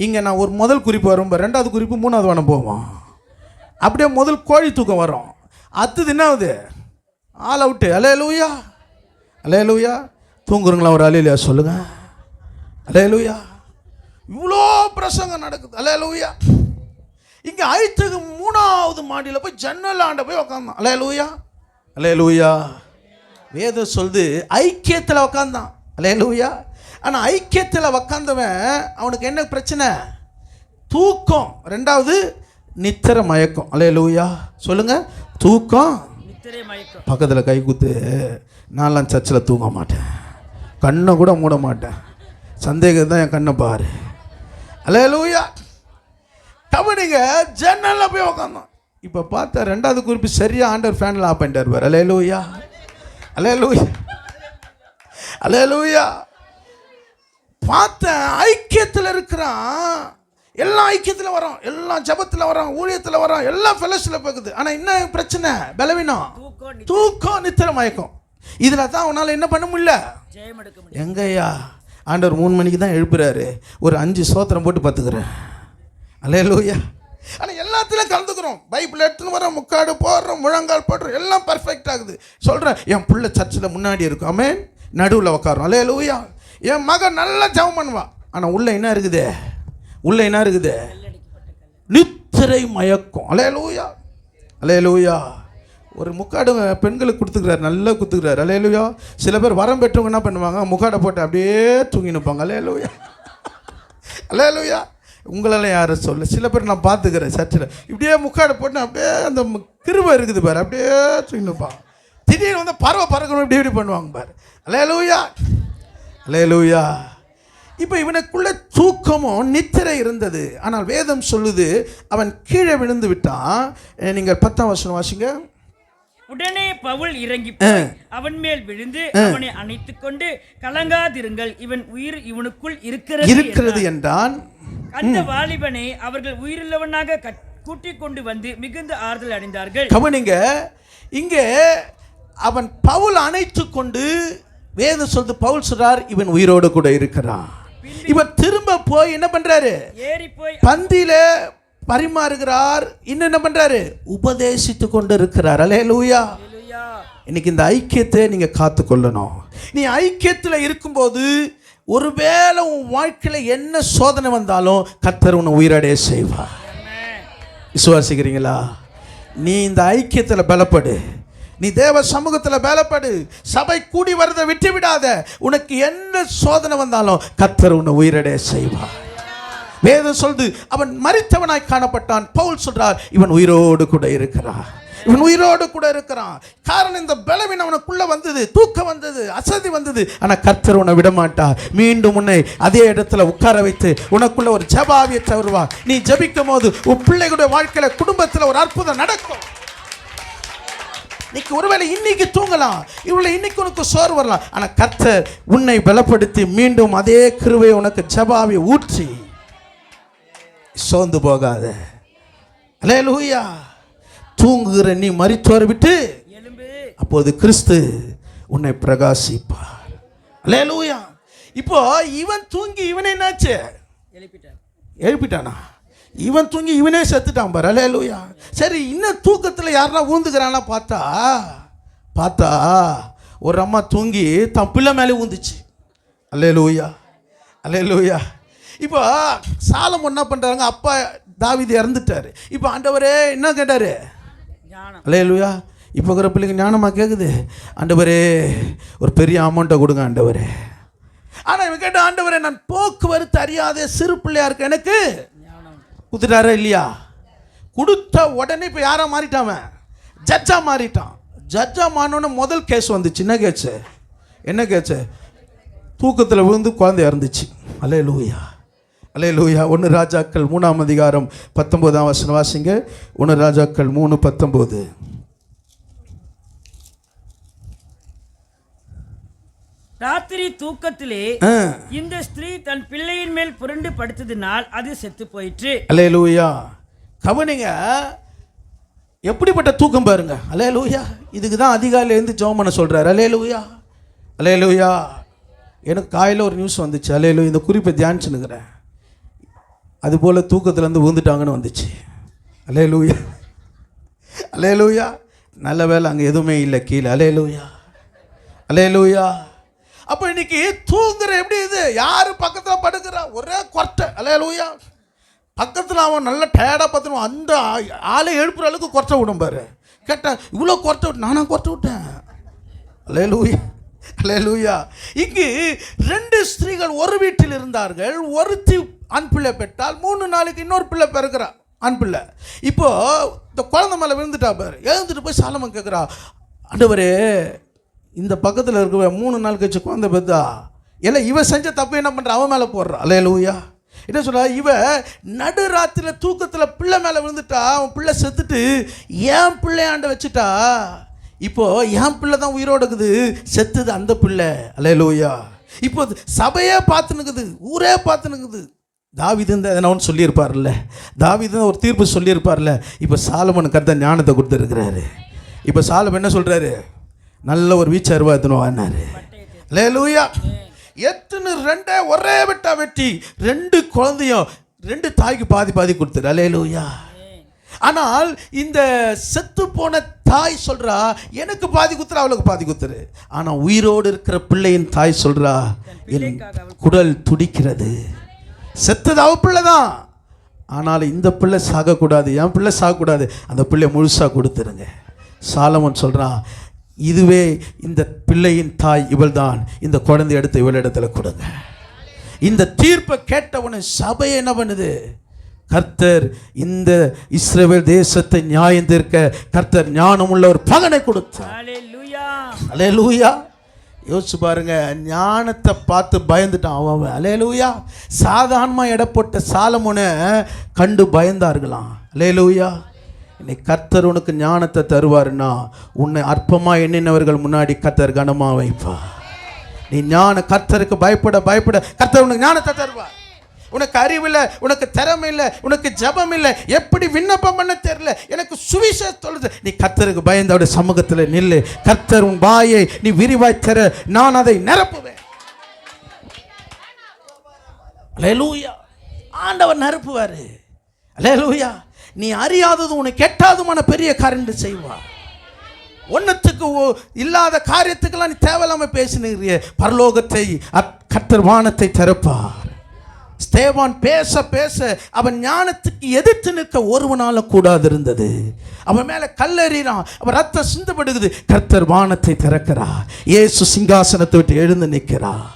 இங்கே நான் ஒரு முதல் குறிப்பு வரும், 2வது குறிப்பு 3வது வானம் போவோம். அப்படியே முதல் கோழி தூக்கம் வரும். அடுத்தது என்ன ஆகுது, ஆல் அவுட்டு. அல்லேலூயா, அல்லேலூயா. தூங்குறீங்களா? ஒரு அல்லேலூயா சொல்லுங்க. அல்லேலூயா. இவ்வளோ பிரசங்கம் நடக்குது. அல்லேலூயா. இங்கே ஐத்துக்கு 3வது மாடியில் போய் ஜன்னல் ஆண்ட போய் உக்காந்தான். அல்லேலூயா, அல்லேலூயா. வேதம் சொல்லுது ஐக்கியத்தில் உக்காந்தான். அல்லேலூயா. ஆனால் ஐக்கியத்தில் உக்காந்தவன் அவனுக்கு என்ன பிரச்சனை, தூக்கம், ரெண்டாவது நித்திரை மயக்கம். அல்லேலூயா சொல்லுங்க. தூக்கம், நித்திரை மயக்கம். பக்கத்தில் கை குத்து. நான்லாம் சர்ச்சில் தூங்க மாட்டேன், கண்ணை கூட மூட மாட்டேன், சந்தேகம் தான் என் கண்ணை பாரு. அல்லேலூயா. கவனிங்க, ஜன்னலில் போய் உட்காந்தோம். இப்போ பார்த்தா ரெண்டாவது குறிப்பு சரியா ஆண்டவர் ஃபேனில் ஆஃப் பண்ணிட்டார் பாரு. அல்லேலூயா, அல்லேலூயா, அல்லேலூயா. பார்த்தேன் ஐக்கியத்தில் இருக்கிறான், எல்லாம் ஐக்கியத்தில் வரோம், எல்லாம் ஜபத்தில் வரோம், ஊழியத்தில் வரோம், எல்லாம் ஃபெலோஷிப்பில் போகுது. ஆனால் என்ன பிரச்சனை? பலவீனம், தூக்கம், நித்திரை மயக்கம். இதில் தான் உன்னால் என்ன பண்ண முடியல, ஜெயம் எடுக்க முடியல. எங்கய்யா ஆண்டவர் 3 மணிக்கு தான் எழுப்புறாரு, ஒரு 5 சோத்திரம் போட்டு பார்த்துக்கிறேன். அல்லேலூயா. ஆனால் எல்லாத்துலையும் கலந்துக்கிறோம், பைபிள் எடுத்துன்னு வரோம், முக்காடு போடுறோம், முழங்கால் போடுறோம், எல்லாம் பர்ஃபெக்ட் ஆகுது. சொல்கிறேன், என் பிள்ளை சர்ச்சில் முன்னாடி இருக்கும், ஆமென், நடுவில் உட்காரோம். அல்லேலூயா. என் மகன் நல்லா ஜெபம் பண்ணுவான். ஆனால் உள்ள என்ன இருக்குது, உள்ள என்ன இருக்குது, நித்திரை மயக்கம். அல்லேலூயா, அல்லேலூயா. ஒரு முக்காடு பெண்களுக்கு கொடுத்துக்கிறாரு, நல்லா கொடுத்துக்கிறாரு. அல்லேலூயா. சில பேர் வரம் பெற்றவங்க என்ன பண்ணுவாங்க, முக்காடை போட்டு அப்படியே தூங்கி நிற்பாங்க. அல்லேலூயா, அல்லேலூயா. உங்களெல்லாம் யாரும் சொல்ல, சில பேர் நான் பார்த்துக்கிறேன் சர்ச்சில், இப்படியே முக்காடை போட்டு அப்படியே அந்த கிருபை இருக்குது பாரு, அப்படியே தூங்கி நிற்பாங்க. திடீர்னு வந்து பறக்கணும், இப்படி இப்படி பண்ணுவாங்க பாரு. அல்லேலூயா, அல்லேலூயா. இப்போ இவனுக்குள்ள தூக்கமும் நித்திரை இருந்தது. ஆனால் வேதம் சொல்லுது அவன் கீழே விழுந்து விட்டான். நீங்கள் 10ஆம் வசனம் வாசிங்க. உடனே பவுல் இறங்கி போய் அவன் மேல் விழுந்து அவனை அணைத்துக் கொண்டு, கலங்காதிருங்கள், இவன் உயிர் இவனுக்குள் இருக்கிறது என்றான். அந்த வாலிபனை அவர்கள் உயிருள்ளவனாக கூட்டிக் கொண்டு வந்து மிகுந்த ஆறுதல் அடைந்தார்கள். கவனிங்க, இங்கே அவன் பவுல் அணைத்து கொண்டு, வேதம் சொல்லுது, பவுல் சொல்றார் இவன் உயிரோடு கூட இருக்கிறான். இவர் திரும்ப போய் என்ன பண்றாரு, ஏறி போய் பந்தியில பரிமாறுகிறார். இன்னும் என்ன பண்றாரு, உபதேசித்து கொண்டு இருக்கிறார். அல்லேலூயா. இன்னைக்கு இந்த ஐக்கியத்தை நீங்க காத்துக்கொள்ளணும். நீ ஐக்கியத்தில் இருக்கும்போது ஒருவேளை உன் வாழ்க்கையில என்ன சோதனை வந்தாலும் கர்த்தர் உன்னை உயிரடைய செய்வார். விசுவாசிக்கிறீங்களா? நீ இந்த ஐக்கியத்தில் பலப்படு, நீ தேவ சமூகத்தில் பலப்படு, சபை கூடி வரதை விட்டு விடாத. உனக்கு என்ன சோதனை வந்தாலும் கர்த்தர் உன்னை உயிரடைய செய்வார். வேதம் சொல்லுது அவன் மரித்தவனாய் காணப்பட்டான். பவுல் சொல்றார் இவன் உயிரோடு கூட இருக்கிறான், இவன் உயிரோடு கூட இருக்கிறான். காரணம், இந்த பலவீனம் அவனுக்குள்ள வந்தது, தூக்கம் வந்தது, அசதி வந்தது. ஆனால் கர்த்தர் உன்னை விடமாட்டார். மீண்டும் உன்னை அதே இடத்துல உட்கார வைத்து உனக்குள்ள ஒரு ஜெபாவியை தருவார். நீ ஜெபிக்கும் போது உன் பிள்ளைகளுடைய வாழ்க்கையில, குடும்பத்தில் ஒரு அற்புதம் நடக்கும். இன்னைக்கு ஒருவேளை இன்னைக்கு தூங்கலாம், இவ்வளவு இன்னைக்கு உனக்கு சோறு வரலாம். ஆனால் கர்த்தர் உன்னை பலப்படுத்தி மீண்டும் அதே கிருபையை உனக்கு ஜெபாவியை ஊற்றி சோர்ந்து போகாத. அல்லேலூயா. தூங்குகிற நீ மரித்தோரை விட்டு எழும்பு, அப்போது கிறிஸ்து உன்னை பிரகாசிப்பார். அல்லேலூயா. இப்போ இவன் தூங்கி இவனே என்னாச்சு, எழுப்பிட்டானா? இவன் தூங்கி இவனே செத்துட்டான் பாரு. அல்லேலூயா. சரி, இன்னும் தூக்கத்தில் யாருன்னா ஊந்துக்கிறானா பார்த்தா ஒரு அம்மா தூங்கி தன் பிள்ளை மேலே ஊந்துச்சு. அல்லேலூயா, அல்லேலூயா. இப்போ சாலமோன் என்ன பண்ணுறாங்க, அப்பா தாவீது இறந்துட்டாரு. இப்போ ஆண்டவரே என்ன கேட்டாரு, அல்லேலூயா. இப்போ இருக்கிற பிள்ளைங்க ஞானமாக கேட்குது, ஆண்டவரே ஒரு பெரிய அமௌண்ட்டை கொடுங்க ஆண்டவரே. ஆனால் இவன் கேட்ட, ஆண்டவரே நான் போக்குவரத்து அறியாத சிறு பிள்ளையா இருக்கு, எனக்கு கொடுத்துட்டாரா இல்லையா? கொடுத்த உடனே இப்போ யாரா மாறிட்டான், ஜட்ஜா மாறிட்டான். ஜட்ஜா மாறினோன்னு முதல் கேஸ் வந்துச்சு. என்ன கேஸ்? தூக்கத்தில் விழுந்து குழந்தை இறந்துச்சு. அல்லேலூயா, அல்லேலூயா. 1 ராஜாக்கள் 3ஆம் அதிகாரம் 19ஆம் வசனம் வாசிங்க. 1 ராஜாக்கள் 3:19. ராத்திரி தூக்கத்திலே இந்த ஸ்திரீ தன் பிள்ளையின் மேல் புரண்டு படுத்ததினால் அது செத்து போயிற்று. அல்லேலூயா. கவனிங்க, எப்படிப்பட்ட தூக்கம் பாருங்க. அல்லேலூயா. இதுக்கு தான் அதிகாலையில் இருந்து ஜெபம் பண்ண சொல்றாரு. அல்லேலூயா, அல்லேலூயா. எனக்கு காலையில் ஒரு நியூஸ் வந்துச்சு. அல்லேலூயா. இந்த குறிப்பை தியானிச்சுன்னுக்கிறேன். அதுபோல் தூக்கத்துலேருந்து விழுந்துட்டாங்கன்னு வந்துச்சு. அல்லேலூயா, அல்லேலூயா. நல்ல வேலை அங்கே எதுவுமே இல்லை கீழே. அல்லேலூயா, அல்லேலூயா. அப்போ இன்னைக்கு தூங்குற எப்படி இது, யார் பக்கத்தில் படுக்கிறா, ஒரே கொரட்டை. அல்லேலூயா. பக்கத்தில் அவன் நல்ல டயர்டாக பார்த்துருவான், அந்த ஆளை எழுப்புற அளவுக்கு கொரட்டை விடும் பாரு. கேட்டேன், இவ்வளோ கொரட்டை விட்டு நானாக கொரட்டை விட்டேன். அல்லேலூயா, அல்லேலூயா. இங்கு 2 ஸ்திரீகள் ஒரு வீட்டில் இருந்தார்கள். ஒருத்தி ஆண் பிள்ளை பெற்றால் 3 நாளுக்கு இன்னொரு பிள்ளை பிறக்கிறா, ஆண் பிள்ளை. இப்போ இந்த குழந்தை மேலே விழுந்துட்டா பாரு. எழுந்துட்டு போய் சாலமன் கேட்குறா, ஆண்டவரே இந்த பக்கத்தில் இருக்க 3 நாள் கழிச்சு குழந்தை பெற்றா, எல்லாம் இவ செஞ்ச தப்பு என்ன பண்ணுற, அவன் மேலே போடுறா. அல்லேலூயா. என்ன சொல்கிறா, இவ நடுராத்திரியில் தூக்கத்தில் பிள்ளை மேலே விழுந்துட்டா, அவன் பிள்ளை செத்துட்டு என் பிள்ளையாண்ட வச்சுட்டா. இப்போ என் பிள்ளை தான் உயிரோடு இருக்குது, செத்துது அந்த பிள்ளை. அல்லேலூயா. இப்போ சபையே பார்த்துனுக்குது, ஊரே பார்த்துனுக்குது. தாவீது எதனா ஒன்று சொல்லியிருப்பார்ல, தாவீது ஒரு தீர்ப்பு சொல்லியிருப்பார்ல. இப்போ சாலமன் கர்த்தர் ஞானத்தை கொடுத்துருக்கிறாரு. இப்போ சாலமன் என்ன சொல்கிறாரு, நல்ல ஒரு வீச்சு அருவா எத்தணுவான்னாரு. அல்லேலூயா. எத்தனை 2 ஒரே வெட்டா வெட்டி 2 குழந்தையும் 2 தாய்க்கு பாதி பாதி கொடுத்துரு. அல்லேலூயா. ஆனால் இந்த செத்து போன தாய் சொல்றா, எனக்கு பாதி குத்துரு, அவளுக்கு பாதி குத்துரு. ஆனால் உயிரோடு இருக்கிற பிள்ளையின் தாய் சொல்றா, என் குடல் துடிக்கிறது. செத்தது அவ பிள்ளை தான், ஆனால் இந்த பிள்ளை சாகக்கூடாது, என் பிள்ளை சாகக்கூடாது, அந்த பிள்ளை முழுசாக கொடுத்துருங்க. சாலமன் சொல்கிறான், இதுவே இந்த பிள்ளையின் தாய் இவள் தான், இந்த குழந்தை எடுத்து இவளிடத்தில் கொடுங்க. இந்த தீர்ப்பை கேட்டவன சபை என்ன பண்ணுது, கர்த்தர் இந்த இஸ்ரவேல் தேசத்தை நியாயம் தீர்க்க கர்த்தர் ஞானம் உள்ள ஒரு பகனை கொடுத்தார். அல்லேலூயா. யோசிச்சு பாருங்க, ஞானத்தை பார்த்து பயந்துட்டான் அவன். அல்லேலூயா. சாதாரணமாக எடை போட்ட சாலமோனை கண்டு பயந்தார்களாம். அல்லேலூயா. இன்னைக்கு கர்த்தர் உனக்கு ஞானத்தை தருவாருன்னா உன்னை அற்பமாக எண்ணினவர்கள் முன்னாடி கர்த்தர் கனமாக வைப்பா. நீ ஞான கர்த்தருக்கு பயப்பட பயப்பட கர்த்தர் உனக்கு ஞானத்தை தருவார். உனக்கு அறிவில்லை, உனக்கு திறமை இல்லை, உனக்கு ஜபம் இல்லை, எப்படி விண்ணப்பம் பண்ண தெரியல, எனக்கு சுவிசேஷம் சொல்லுது, நீ கர்த்தருக்கு பயந்து அவருடைய சமூகத்தில் நில்லு. கர்த்தர் உன் வாயை நீ விரிவாய் தர, நான் அதை நிரப்புவேன். அல்லேலூயா. ஆண்டவர் நிரப்புவாரு. அல்லேலூயா. நீ அறியாதது உனக்கு எட்டாததுமான பெரிய காரியம் செய்வார். ஒன்னத்துக்கு இல்லாத காரியத்துக்கெல்லாம் நீ தேவையில்லாம பேசினீங்க. பரலோகத்தை கர்த்தர் வானத்தை திறப்பார். ஸ்தேவான் பேச பேச அவன் ஞானத்துக்கு எதிர்த்து நிற்க ஒருவனால கூடாது இருந்தது. அவன் மேல கல்லெறிறான், அவன் ரத்தம் சிந்தப்படுகிறது. கர்த்தர் வானத்தை திறக்கிறார். இயேசு சிங்காசனத்தை விட்டு எழுந்து நிற்கிறார்.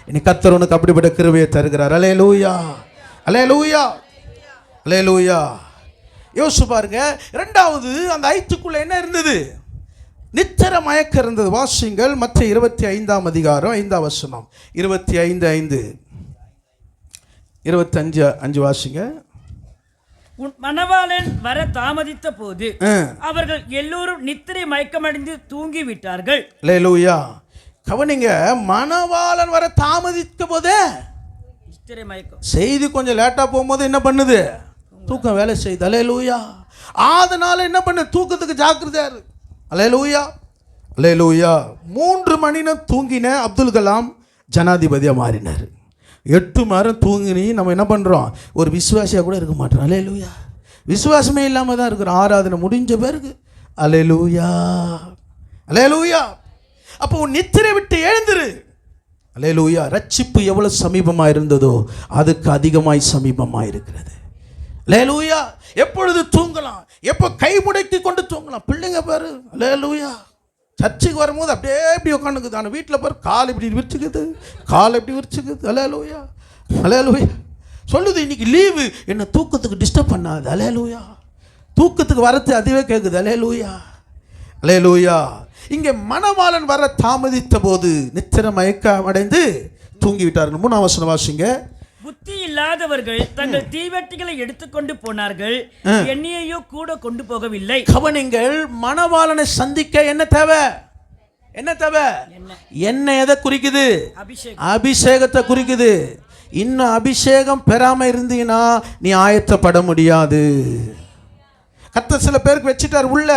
இனி கர்த்தர் உனக்கு அப்படிப்பட்ட கிருபையை தருகிறார். அல்லேலூயா. அல்லேலூயா. அல்லேலூயா. யோசிச்சு பாருங்க. 2வது அந்த ஐத்துக்குள்ள என்ன இருந்தது, நித்திர மயக்கம் இருந்தது. வாசிங்கள் மத்திய 25ஆம் அதிகாரம் 5ஆம் வசனம். 25:5 25:5 வாசிங்க. மணவாளன் வர தாமதித்த போது அவர்கள் எல்லோரும் நித்திரை மயக்கமடைந்து தூங்கி விட்டார்கள். அல்லேலூயா. கவனிங்க, மணவாளன் வர தாமதித்த போதே நித்திரை மயக்கம். செய்தி கொஞ்சம் லேட்டா போகும்போது என்ன பண்ணுது, தூக்கம் வேலை செய்யுது. அல்லேலூயா. அதனால என்ன பண்ணு, தூக்கத்துக்கு ஜாக்கிரதையா இரு. அல்லேலூயா. அல்லேலூயா. 3 மணி நேரம் தூங்கின அப்துல் கலாம் ஜனாதிபதியாக மாறினார். 8 மணி நேரம் தூங்கினி நம்ம என்ன பண்ணுறோம், ஒரு விசுவாசியாக கூட இருக்க மாட்டோம். அல்லேலூயா. விசுவாசமே இல்லாமல் தான் இருக்கிறோம். ஆராதனை முடிஞ்ச பிறகு. அல்லேலூயா. அல்லேலூயா. அப்போ உன் நித்திரை விட்டு எழுந்துரு. அல்லேலூயா. ரட்சிப்பு எவ்வளோ சமீபமாக இருந்ததோ அதுக்கு அதிகமாய் சமீபமாக இருக்கிறது. அல்லேலூயா. எப்பொழுது தூங்கலாம், எப்போ கை முடக்கி கொண்டு தூங்கலாம். பிள்ளைங்க பாரு, அல்லேலூயா, சர்ச்சுக்கு வரும்போது அப்படியே இப்படி உட்காந்துக்குது. ஆனால் வீட்டில் பாரு, கால் இப்படி விரிச்சுக்குது, கால் எப்படி விரிச்சுக்குது. அல்லேலூயா. அல்லேலூயா. சொல்லுது, இன்னைக்கு லீவு, என்ன தூக்கத்துக்கு டிஸ்டர்ப் பண்ணாது. அல்லேலூயா. தூக்கத்துக்கு வரது அதுவே கேட்குது. அல்லேலூயா. அல்லேலூயா. இங்கே மணவாளன் வர தாமதித்த போது நித்திர மயக்கம் அடைந்து தூங்கிவிட்டார்கள். 3ஆம் வசனம் வாசிங்க. புத்தி இல்லாதவர்கள் தங்கள் தீவெட்டிகளை எடுத்துக்கொண்டு போனார்கள், எண்ணெயையோ கூட கொண்டு போகவில்லை. கவனிங்கள், மணவாளனை சந்திக்க என்ன தேவை, என்ன தேவை, எண்ணெய் எதை குறிக்குது, அபிஷேகத்தை குறிக்குது. இன்னும் அபிஷேகம் பெறாம இருந்தீங்கன்னா நீ ஆயத்தப்பட முடியாது. கர்த்தர் சில பேருக்கு வச்சுட்டார் உள்ள,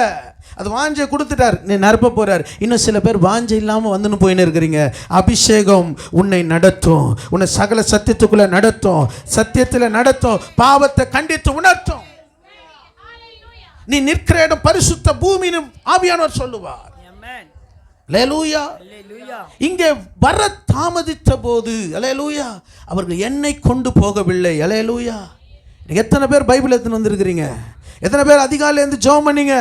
அது வாஞ்சை கொடுத்துட்டார், நீ நிரப்ப போறார். இன்னும் சில பேர் வாஞ்சை இல்லாமல் வந்துன்னு போயின்னு இருக்கிறீங்க. அபிஷேகம் உன்னை நடத்தும், உன்னை சகல சத்தியத்துக்குள்ள நடத்தும், சத்தியத்தில் நடத்தும், பாவத்தை கண்டித்து உணர்த்தும். நீ நிற்கிற இடம் பரிசுத்த பூமின்னு ஆவியானவர் சொல்லுவார். அல்லேலூயா. இங்கே வர தாமதித்த போது அல்லேலூயா அவர்கள் எண்ணெய் கொண்டு போகவில்லை. அல்லேலூயா. எத்தனை பேர் பைபிள் எடுத்துன்னு வந்திருக்கிறீங்க? எத்தனை பேர் அதிகாலையிலேருந்து ஜெபம் பண்ணீங்க?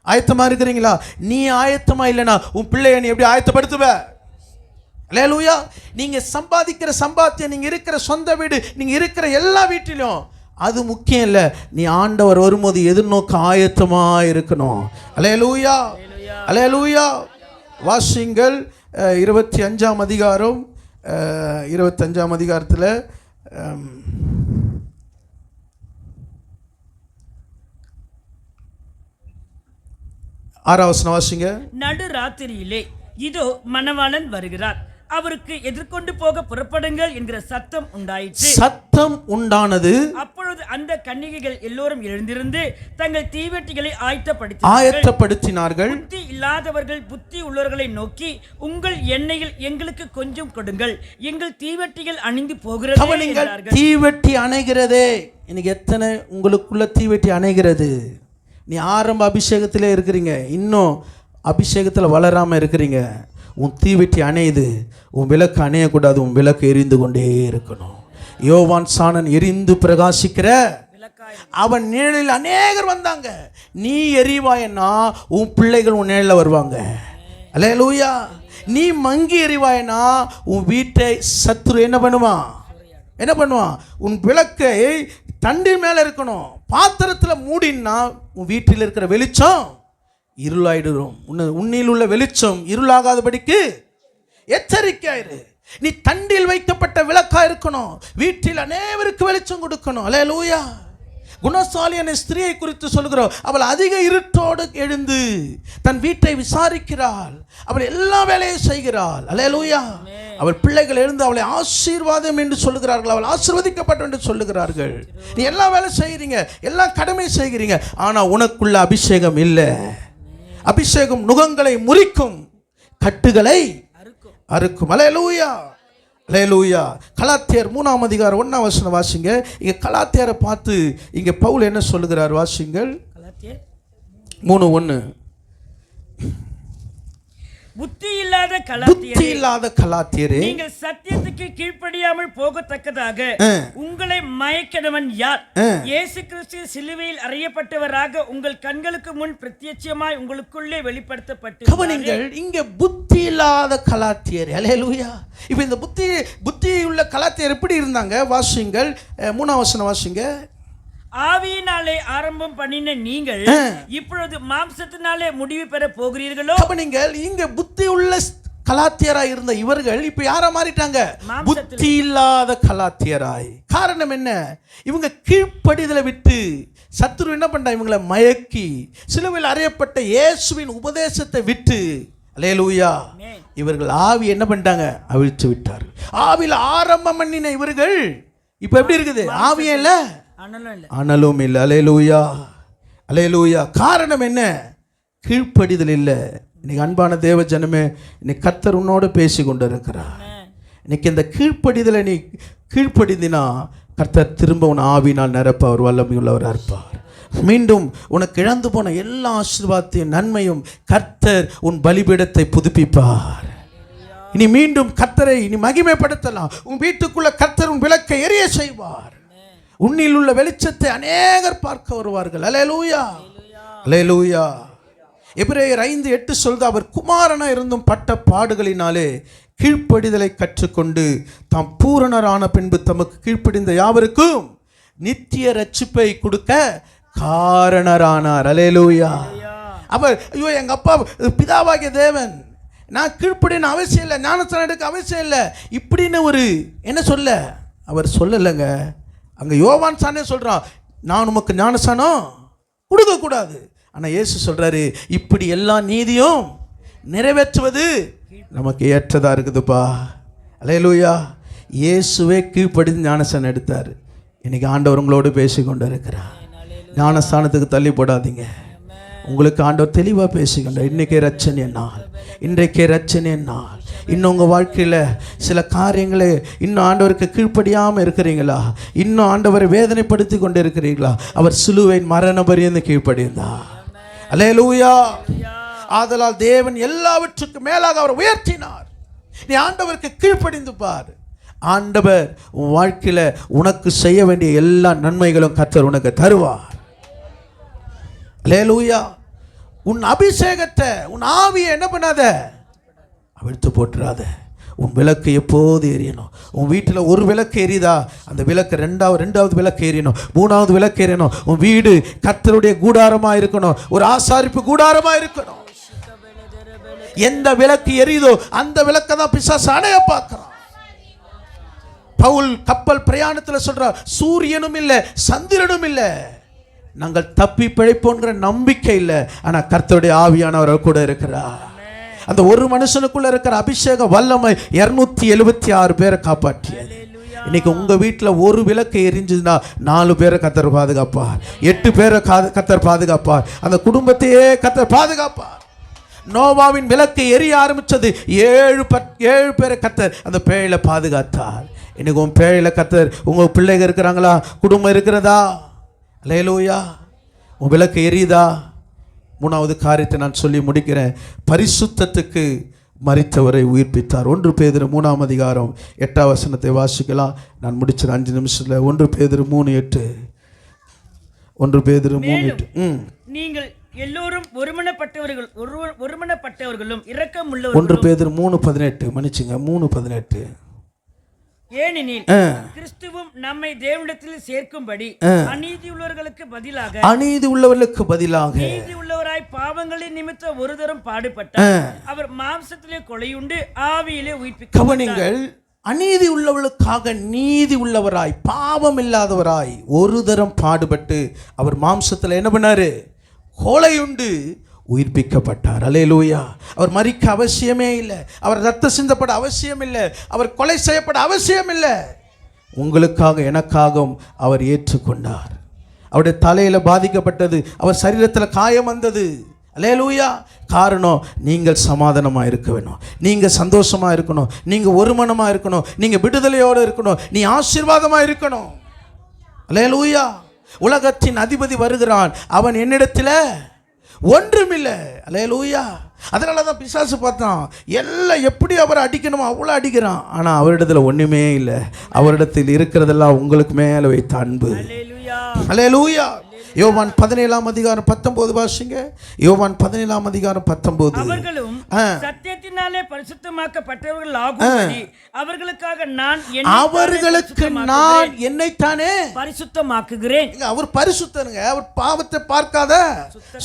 ஆயத்தமாக இருக்கிறீங்களா? நீ ஆயத்தமாக இல்லைனா உன் பிள்ளைய நீ எப்படி ஆயத்தப்படுத்துவ? அல்லேலூயா. நீங்க சம்பாதிக்கிற சம்பாத்தியம், நீங்க இருக்கிற சொந்த வீடு, நீங்க இருக்கிற எல்லா வீட்டிலும் அது முக்கியம் இல்லை. நீ ஆண்டவர் வரும்போது எதிர்நோக்க ஆயத்தமா இருக்கணும். அல்லேலூயா, அல்லேலூயா. வாசிங்கள் 25ஆம் அதிகாரம், 25ஆம் அதிகாரத்தில் 6ஆம் வசனம் வாசிங்க. நடு ராத்திரியிலே இதோ மணவாளன் வருகிறார், அவருக்கு எதிர்கொண்டு போக புறப்படுங்கள் என்கிற சத்தம் உண்டாயிற்று. சத்தம் உண்டானது. அப்பொழுது அந்த கன்னிகைகள் எல்லோரும் எழுந்திருந்து தங்கள் தீவெட்டிகளை ஆயத்தப்படுத்தினார்கள். புத்தி இல்லாதவர்கள் புத்தி உள்ளவர்களை நோக்கி, உங்கள் எண்ணெயில் எங்களுக்கு கொஞ்சம் கொடுங்கள், எங்கள் தீவெட்டிகள் அணிந்து போகிறது. தீவெட்டி அணைகிறதே. இன்னைக்கு எத்தனை உங்களுக்குள்ள தீவெட்டி அணைகிறது? நீ ஆரம்ப அபிஷேகத்திலே இருக்கிறீங்க, இன்னும் அபிஷேகத்தில் வளராமல் இருக்கிறீங்க. உன் தீவெட்டி அணையுது, உன் விளக்கு அணையக்கூடாது. உன் விளக்கு எரிந்து கொண்டே இருக்கணும். யோவான் சாணன் எரிந்து பிரகாசிக்கிற அவன் நிழலில் அநேகர் வந்தாங்க. நீ எரிவாயன்னா உன் பிள்ளைகள் உன் நிழலில் வருவாங்க. அல்லேலூயா. நீ மங்கி எரிவாயனா உன் வீட்டை சத்துரு என்ன பண்ணுவான்? உன் விளக்கை தண்டின் மேலே இருக்கணும். பாத்திரத்தில் மூடினா உன் வீட்டில் இருக்கிற வெளிச்சம் இருளாயிடும். உன்னில் உள்ள வெளிச்சம் இருளாகாதபடிக்கு எச்சரிக்கையாயிரு. நீ தண்டில் வைக்கப்பட்ட விளக்கா இருக்கணும். வீட்டில் அனைவருக்கு வெளிச்சம் கொடுக்கணும். அல்லேலூயா. குணசாலியான ஸ்திரியை குறித்து சொல்கிறோம். அவள் அதிக இருட்டோடு எழுந்து தன் வீட்டை விசாரிக்கிறாள். அவள் எல்லா வேலையும் செய்கிறாள். அல்லேலூயா. அவள் பிள்ளைகள் எழுந்து அவளை ஆசீர்வாதம் என்று சொல்லுகிறார்கள், அவள் ஆசீர்வதிக்கப்பட்ட என்று சொல்லுகிறார்கள். நீ எல்லா வேலை செய்கிறீங்க, எல்லா கடமை செய்கிறீங்க, ஆனால் உனக்குள்ள அபிஷேகம் இல்லை. அபிஷேகம் நுகங்களை முறிக்கும், கட்டுகளை அறுக்கும். அல்லேலூயா, அல்லேலூயா. கலாத்தியர் 3ஆம் அதிகாரம் 1ஆம் வசனம் வாசிங்க. இங்க கலாத்தியரை பார்த்து இங்க பவுல் என்ன சொல்லுகிறார்? வாசிங்கள். கலாத்தியர் 3:1. புத்தி இல்லாத கலாத்தியரே, நீங்கள் சத்தியத்துக்கு கீழ்ப்படியாமல் போகத்தக்கதாக உங்களை மயக்கினவன் யார்? இயேசு கிறிஸ்து சிலுவையில் அறையப்பட்டவராக உங்கள் கண்களுக்கு முன் பிரத்யட்சமாய் உங்களுக்குள்ளே வெளிப்படுத்தப்பட்டு. கவனிங்கள், இங்க புத்தி இல்லாத கலாத்தியர். அல்லேலூயா. இப்போ இந்த புத்தி உள்ள கலாத்தியர் எப்படி இருந்தாங்க? வாசிங்கள் 3ஆம் வசனம் வாசிங்க. ஆவியினாலே ஆரம்பம் பண்ணின நீங்கள் இப்பொழுது மாம்சத்தினாலே முடிவு பெற போகிறீர்களோ? நீங்கள் இங்க புத்தி உள்ள கலாத்தியராய் இருந்த இவர்கள் இப்ப யாரா மாறிட்டாங்க? புத்தி இல்லாத கலாத்தியராய். காரணம் என்ன? இவங்க கீழ்ப்படிதலை விட்டு சத்துரு என்ன பண்ணா? இவங்களை மயக்கி சிலுவையில் அறையப்பட்ட இயேசுவின் உபதேசத்தை விட்டு, அல்லேலூயா, இவர்கள் ஆவி என்ன பண்ணிட்டாங்க? அவிழ்த்து விட்டார். ஆவியில் ஆரம்பம் பண்ணின இவர்கள் இப்ப எப்படி இருக்குது? ஆவியே இல்ல, அனலும் இல்லை. அல்லேலூயா, அல்லேலூயா. காரணம் என்ன? கீழ்ப்படிதல் இல்லை. இன்னைக்கு அன்பான தேவ ஜனமே, இன்னைக்கு கர்த்தர் உன்னோடு பேசி கொண்டு இருக்கிறார். இன்னைக்கு இந்த கீழ்ப்படிதலை நீ கீழ்ப்படிந்தினா கர்த்தர் திரும்ப உன் ஆவினால் நிரப்ப அவர் வல்லமையுள்ளவராக இருப்பார். மீண்டும் உனக்கு இழந்து போன எல்லா ஆசீர்வாதத்தையும் நன்மையும் கர்த்தர் உன் பலிபீடத்தை புதுப்பிப்பார். இனி மீண்டும் கர்த்தரை இனி மகிமைப்படுத்தலாம். உன் வீட்டுக்குள்ள கர்த்தர் உன் விளக்கை எரிய செய்வார். உன்னில் உள்ள வெளிச்சத்தை அநேகர் பார்க்க வருவார்கள். அல்லேலூயா, அல்லேலூயா. எபிரேயர் 5:8 சொல்லுது, அவர் குமாரனா இருந்தும் பட்ட பாடுகளினாலே கீழ்ப்படிதலை கற்றுக்கொண்டு தாம் பூரணரான பின்பு தமக்கு கீழ்ப்படிந்த யாவருக்கும் நித்திய ரட்சிப்பை கொடுக்க காரணரானார். அல்லேலூயா. அவர் ஐயோ எங்க அப்பா பிதாவாகிய தேவன், நான் கீழ்ப்படின அவசியம் இல்லை, ஞானஸ்நானம் எடுக்க அவசியம் இல்லை இப்படின்னு ஒரு என்ன சொல்ல அவர் சொல்லலைங்க. அங்கே யோவான் சானே சொல்கிறான், நான் உமக்கு ஞானஸ்நானம் கொடுக்கக்கூடாது. ஆனால் இயேசு சொல்கிறாரு, இப்படி எல்லா நீதியும் நிறைவேற்றுவது நமக்கு ஏற்றதாக இருக்குதுப்பா. அல்லேலூயா. இயேசுவே கீழ்ப்படிந்து ஞானஸ்நானம் எடுத்தார். இன்னைக்கு ஆண்டவர் உங்களோடு பேசி கொண்டு இருக்கிறார். ஞானஸ்நானத்துக்கு தள்ளி போடாதீங்க. உங்களுக்கு ஆண்டவர் தெளிவாக பேசிக்கொண்டார். இன்றைக்கே ரட்சணை நாள், இன்றைக்கே ரட்சணை நாள். இன்னும் உங்கள் வாழ்க்கையில் சில காரியங்களை இன்னும் ஆண்டவருக்கு கீழ்ப்படியாமல் இருக்கிறீங்களா? இன்னும் ஆண்டவரை வேதனைப்படுத்தி கொண்டு இருக்கிறீங்களா? அவர் சிலுவையின் மரண பரியந்த கீழ்ப்படிந்தார். அல்லேலூயா. ஆதலால் தேவன் எல்லாவற்றுக்கும் மேலாக அவர் உயர்த்தினார். நீ ஆண்டவருக்கு கீழ்ப்படிந்து பார். ஆண்டவர் உன் வாழ்க்கையில் உனக்கு செய்ய வேண்டிய எல்லா நன்மைகளும் கர்த்தர் உனக்கு தருவார். அல்லேலூயா. உன் அபிஷேகத்தை, உன் ஆவியை என்ன பண்ணாத? அவிழ்த்து போட்டுறாத. உன் விளக்கு எப்போது எரியணும். உன் வீட்டில் ஒரு விளக்கு எரியுதா, அந்த விளக்கு ரெண்டாவது விளக்கு எரியணும், மூணாவது விளக்கு எரியணும். உன் வீடு கர்த்தருடைய கூடாரமாக இருக்கணும், ஒரு ஆசாரிப்பு கூடாரமாக இருக்கணும். எந்த விளக்கு எரியுதோ அந்த விளக்கை தான் பிசாசு அணைய பார்க்கிறான். பவுல் கப்பல் பிரயாணத்தில் சொல்றார், சூரியனும் இல்லை சந்திரனும் இல்லை, நாங்கள் தப்பி பிழைப்போங்கிற நம்பிக்கை இல்லை, ஆனா கர்த்தருடைய ஆவியானவர் கூட இருக்கிறார். அந்த ஒரு மனுஷனுக்குள்ள இருக்கிற அபிஷேக வல்லமை 276 பேரை காப்பாற்றியது. இன்னைக்கு உங்க வீட்டில் ஒரு விளக்கு எரிஞ்சதுன்னா 4 பேரை கர்த்தர் பாதுகாப்பார், 8 பேரை கர்த்தர் பாதுகாப்பார், அந்த குடும்பத்தையே கர்த்தர் பாதுகாப்பார். நோவாவின் விளக்கு எரிய ஆரம்பிச்சது, 7 பேரை கர்த்தர் அந்த பேழையில பாதுகாத்தார். இன்னைக்கு உன் பேழையில கர்த்தர், உங்க பிள்ளைங்க இருக்கிறாங்களா, குடும்பம் இருக்கிறதா, அல்லேலூயா, உன் விளக்கு எரியுதா? 3வது காரியத்தை நான் சொல்லி முடிக்கிறேன். பரிசுத்தத்துக்கு மரித்தவரை உயிர்ப்பித்தார். 1 பேதுரு 3ஆம் அதிகாரம் 8ஆம் வசனத்தை வாசிக்கலாம். நான் முடிச்சிட 5 நிமிஷத்தில். 1 பேதுரு 3:8. 1 பேதுரு 3:8. நீங்கள் எல்லோரும் ஒருமனப்பட்டவர்களும் இரக்கமுள்ளவர்களும். 1 பேதுரு 3:18. மன்னிச்சுங்க, 3:18. ஏனெனில் கிறிஸ்துவும் நம்மை தேவனிடத்தில் சேர்க்கும்படி அநீதி உள்ளவர்களுக்கு பதிலாக நீதி உள்ளவராய் பாவங்களின் நிமித்தம் ஒரு தரம் பாடுபட்டார். அவர் மாம்சத்திலே கொலையுண்டு ஆவியிலே உயிர்ப்பித்தார். கவனிங்கள், அநீதி உள்ளவர்களுக்காக நீதி உள்ளவராய் பாவம் இல்லாதவராய் ஒரு தரம் பாடுபட்டு அவர் மாம்சத்தில் என்ன பண்ணாரு, கொலையுண்டு உயிர்ப்பிக்கப்பட்டார். அல்லேலூயா. அவர் மரிக்க அவசியமே இல்லை, அவர் ரத்தம் சிந்தப்பட அவசியம் இல்லை, அவர் கொலை செய்யப்பட அவசியம் இல்லை. உங்களுக்காக எனக்காகவும் அவர் ஏற்றுக்கொண்டார். அவருடைய தலையில் பாதிக்கப்பட்டது, அவர் சரீரத்தில் காயம் வந்தது. அல்லேலூயா. காரணம், நீங்கள் சமாதானமாக இருக்க வேணும், நீங்கள் சந்தோஷமாக இருக்கணும், நீங்கள் ஒருமனமாக இருக்கணும், நீங்கள் விடுதலையோடு இருக்கணும், நீ ஆசீர்வாதமாக இருக்கணும். அல்லேலூயா. உலகத்தின் அதிபதி வருகிறான், அவன் என்னிடத்தில் ஒன்றுமில்லை. அல்லேலூயா. அதனால தான் பிசாசு பார்த்தான், எல்லாம் எப்படி அவரை அடிக்கணுமோ அவ்வளோ அடிக்கிறான், ஆனால் அவரிடத்தில் ஒன்றுமே இல்லை. அவரிடத்தில் இருக்கிறதெல்லாம் உங்களுக்கு மேலே வைத்த அன்பு. அல்லேலூயா. யோவான் 17ஆம் அதிகாரம் 19 வாசிங்க. யோவான் 17ஆம் அதிகாரம் 19. அவர்களும் சத்தியத்தினாலே பரிசுத்தமாக்கப்பட்டவர்கள் ஆகும்படி அவர்களுக்கு நான் என்னைத்தானே பரிசுத்தமாக்குகிறேன். அவர் பரிசுத்தனுங்க, அவர் பாவத்தை பார்க்காத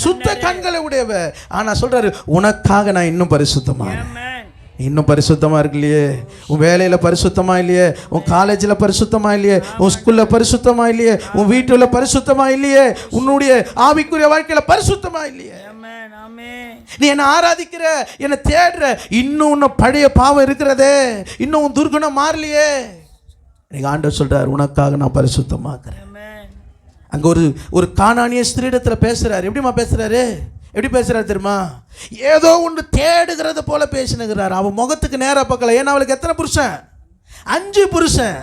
சுத்த கண்களை உடையவர். ஆனா சொல்றாரு, உனக்காக நான் இன்னும் பரிசுத்தமான, இன்னும் பரிசுத்தமா இருக்கலையே, உன் வேலையில பரிசுத்தமா இல்லையே, உன் காலேஜில் பரிசுத்தமா இல்லையே, உன் ஸ்கூல்ல பரிசுத்தமா இல்லையே, உன் வீட்டுல பரிசுத்தமா இல்லையே, உன்னுடைய ஆவிக்குரிய வாழ்க்கையில பரிசுத்தமா இல்லையே, நீ என்ன ஆராதிக்கிற, என்ன தேடுற, இன்னும் உன்ன பழைய பாவம் இருக்கிறதே, இன்னும் உன் துர்குணம் மாறலையே. நீங்க ஆண்டவர் சொல்றாரு, உனக்காக நான் பரிசுத்தமாக்குறேன். அங்க ஒரு கானானிய ஸ்திரீடத்துல பேசுறாரு. எப்படிமா பேசுறாரு, எப்படி பேசுறாரு தெரியுமா? ஏதோ ஒன்று தேடுகிறத போல பேசினுகிறார். அவன் முகத்துக்கு நேராக பார்க்கல. ஏன்னா அவளுக்கு எத்தனை புருஷன்? 5 புருஷன்.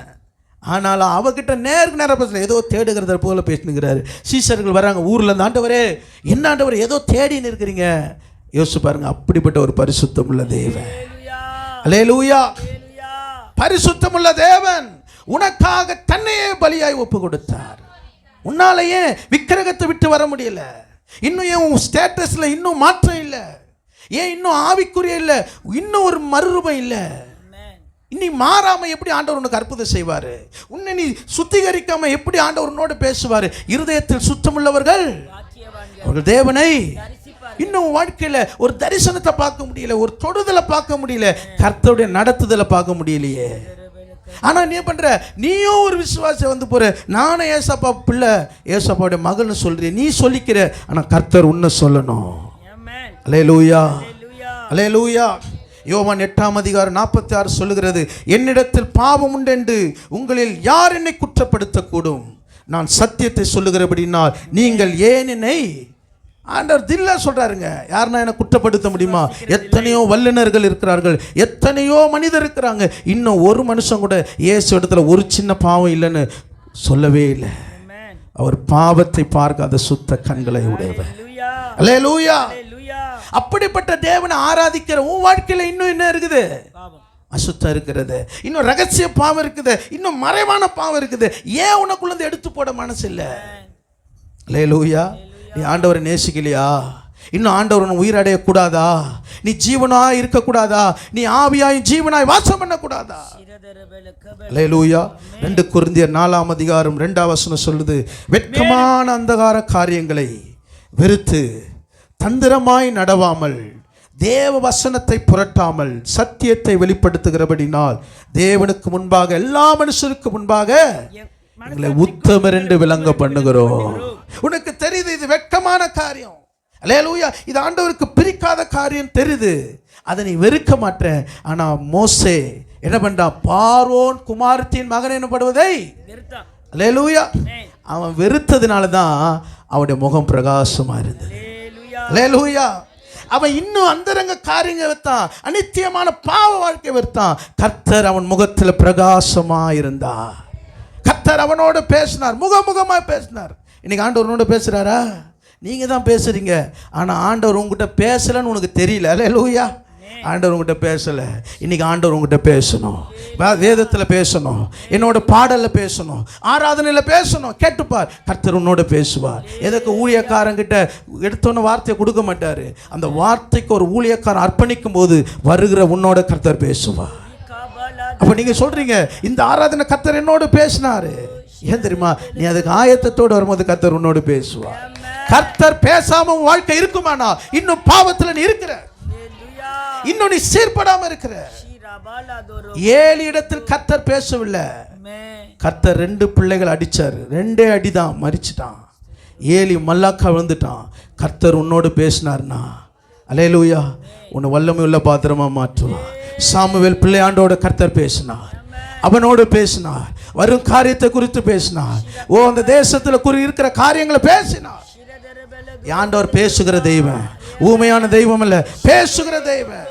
ஆனாலும் அவகிட்ட நேருக்கு நேராக பேசல, ஏதோ தேடுகிறத போல பேசினுகிறாரு. சீசர்கள் வராங்க ஊர்ல இருந்து, ஆண்டவரே என்ன ஆண்டவரே ஏதோ தேடின்னு இருக்கிறீங்க. யோசிச்சு பாருங்க, அப்படிப்பட்ட ஒரு பரிசுத்தம் உள்ள தேவன். அல்லேலூயா. பரிசுத்தம் உள்ள தேவன் உனக்காக தன்னையே பலியாய் ஒப்பு கொடுத்தார். உன்னாலேயே விக்கிரகத்தை விட்டு வர முடியல, இன்னும் ஏன் உன் ஸ்டேட்டஸ்ல இன்னும் மாற்றம் இல்லை, ஏன் இன்னும் ஆவிக்குரிய இல்லை, இன்னும் ஒரு மறுரூபம் இல்லை. இன்னி மாறாம எப்படி ஆண்டவர் உனக்கு அற்புதம் செய்வாரு? உன்னை நீ சுத்திகரிக்காம எப்படி ஆண்டவர் உன்னோடு பேசுவாரு? இருதயத்தில் சுத்தமுள்ளவர்கள் அவர்கள் தேவனை இன்னும் வாழ்க்கையில ஒரு தரிசனத்தை பார்க்க முடியல, ஒரு தொடுதலை பார்க்க முடியல, கர்த்தருடைய நடத்துதலை பார்க்க முடியலையே. ஆனா நீ பண்ற, நீயும் ஒரு விசுவாசம் வந்து போற, நானும் ஏசப்பா பிள்ளை, ஏசப்பாவுடைய மகள்னு சொல்றீ, நீ சொல்லிக்கிற, ஆனா கர்த்தர் உன்னை சொல்லணும். அல்லேலூயா. அல்லேலூயா. யோவான் 8ஆம் அதிகாரம் 46 சொல்லுகிறது, என்னிடத்தில் பாவம் உண்டென்று உங்களில் யார் என்னை குற்றப்படுத்தக்கூடும்? நான் சத்தியத்தை சொல்லுகிறபடினால் நீங்கள் ஏன் என்னை, ஆண்டவர் தில்லா சொல்றாருங்க, யாருன்னா என்ன குற்றப்படுத்த முடியுமா? எத்தனையோ வல்லுநர்கள் இருக்கிறார்கள், எத்தனையோ மனிதர் இருக்கிறாங்க, இன்னும் ஒரு மனுஷன் கூட இயேசு இடத்துல ஒரு சின்ன பாவம் இல்லைன்னு சொல்லவே இல்லை. அவர் பாவத்தை பார்க்காத சுத்த கண்களை உடையவர். அல்லேலூயா. அப்படிப்பட்ட தேவனை ஆராதிக்கிற உன் வாழ்க்கையில இன்னும் என்ன இருக்குது? அசுத்தம் இருக்கிறது, இன்னும் ரகசிய பாவம் இருக்குது, இன்னும் மறைவான பாவம் இருக்குது. ஏன் உனக்குள்ள எடுத்து போட மனசு இல்லை? அல்லேலூயா. நீ ஆண்டவரை நேசிக்கலையா? இன்னும் ஆண்டவர் உயிரடைய கூடாதா? நீ ஜீவனாய் இருக்க கூடாதா? நீ ஆவியாயும் ஜீவனாய் வாசம் பண்ண கூடாதா? அல்லேலூயா. 2 கொரிந்தியர் 4ஆம் அதிகாரம் 2ஆம் வசனம் சொல்லுது, வெட்கமான அந்தகார காரியங்களை வெறுத்து தந்திரமாய் நடவாமல் தேவ வசனத்தை புரட்டாமல் சத்தியத்தை வெளிப்படுத்துகிறபடினால் தேவனுக்கு முன்பாக எல்லா மனுஷருக்கு முன்பாக எங்களை உத்தமர் என்று விளங்க பண்ணுகிறோம். உனக்கு தெரியுது இது வெட்கமான காரியம். அல்லேலூயா. இது ஆண்டவருக்கு பிரிக்காத காரியம் தெரியுது. அதை நீ வெறுக்க மாட்டேன். ஆனா மோசே என்ன பண்றான்? பார்வோன் குமாரத்தின் மகன் எனப்படுவதை அல்லேலூயா அவன் வெறுத்ததுனால தான் அவனுடைய முகம் பிரகாசமா இருந்தது. அல்லேலூயா. அவன் இன்னும் அந்தரங்க காரியங்களை வைத்தான், அநித்தியமான பாவ வாழ்க்கை வைத்தான். கர்த்தர் அவன் முகத்தில் பிரகாசமா இருந்தார். கர்த்தர் அவனோட பேசினார், முகமுகமா பேசினார். இன்னைக்கு ஆண்டவரோட பேசுறாரா? நீங்க தான் பேசுறீங்க, ஆனா ஆண்டவர் உங்ககிட்ட பேசலன்னு உனக்கு தெரியல. அல்லேலூயா. ஆண்டவர் உங்ககிட்ட பேசல. இன்னைக்கு ஆண்டவர் உங்ககிட்ட பேசணும், வேதத்தில் பேசணும், என்னோட பாடல்ல பேசணும், ஆராதனையில பேசணும். கேட்டுப்பார், கர்த்தர் உன்னோட பேசுவார். எதுக்கு ஊழியக்காரங்கிட்ட எடுத்தோன்னு வார்த்தையை கொடுக்க மாட்டாரு. அந்த வார்த்தைக்கு ஒரு ஊழியக்காரன் அர்ப்பணிக்கும் போது வருகிற உன்னோட கர்த்தர் பேசுவார். அப்ப நீங்க சொல்றீங்க இந்த ஆராதனை கர்த்தர் என்னோட பேசினாரு. ஏன் தெரியுமா? நீ அதுக்கு ஆயத்தத்தோடு வரும்போது கர்த்தர் உன்னோடு பேசுவார். கர்த்தர் பேசாம உன் வாழ்க்கை இருக்குமானா இன்னும் பாவத்துல நீ இருக்கிற, இன்னும் நீ சீர்படாம இருக்கிற. 7 இடத்தில் கர்த்தர் பேசவில்லை. கர்த்தர் 2 பிள்ளைகள் அடிச்சாரு, 2 அடிதான், மரிச்சிட்டான். ஏலி மல்லாக்கா விழுந்துட்டான். கர்த்தர் உன்னோடு பேசினார்னா அல்லேலூயா உன்னை வல்லமை உள்ள பாத்திரமா மாற்றுவார். சாமுவேல் பிள்ளையாண்டோட கர்த்தர் பேசினார், அவனோடு பேசினார், வரும் காரியத்தை குறித்து பேசினார். அந்த தேசத்துல இருக்கிற காரியங்களை பேசினார். ஆண்டவர் பேசுகிற தெய்வம், ஊமையான தெய்வம் அல்ல, பேசுகிற தெய்வம்.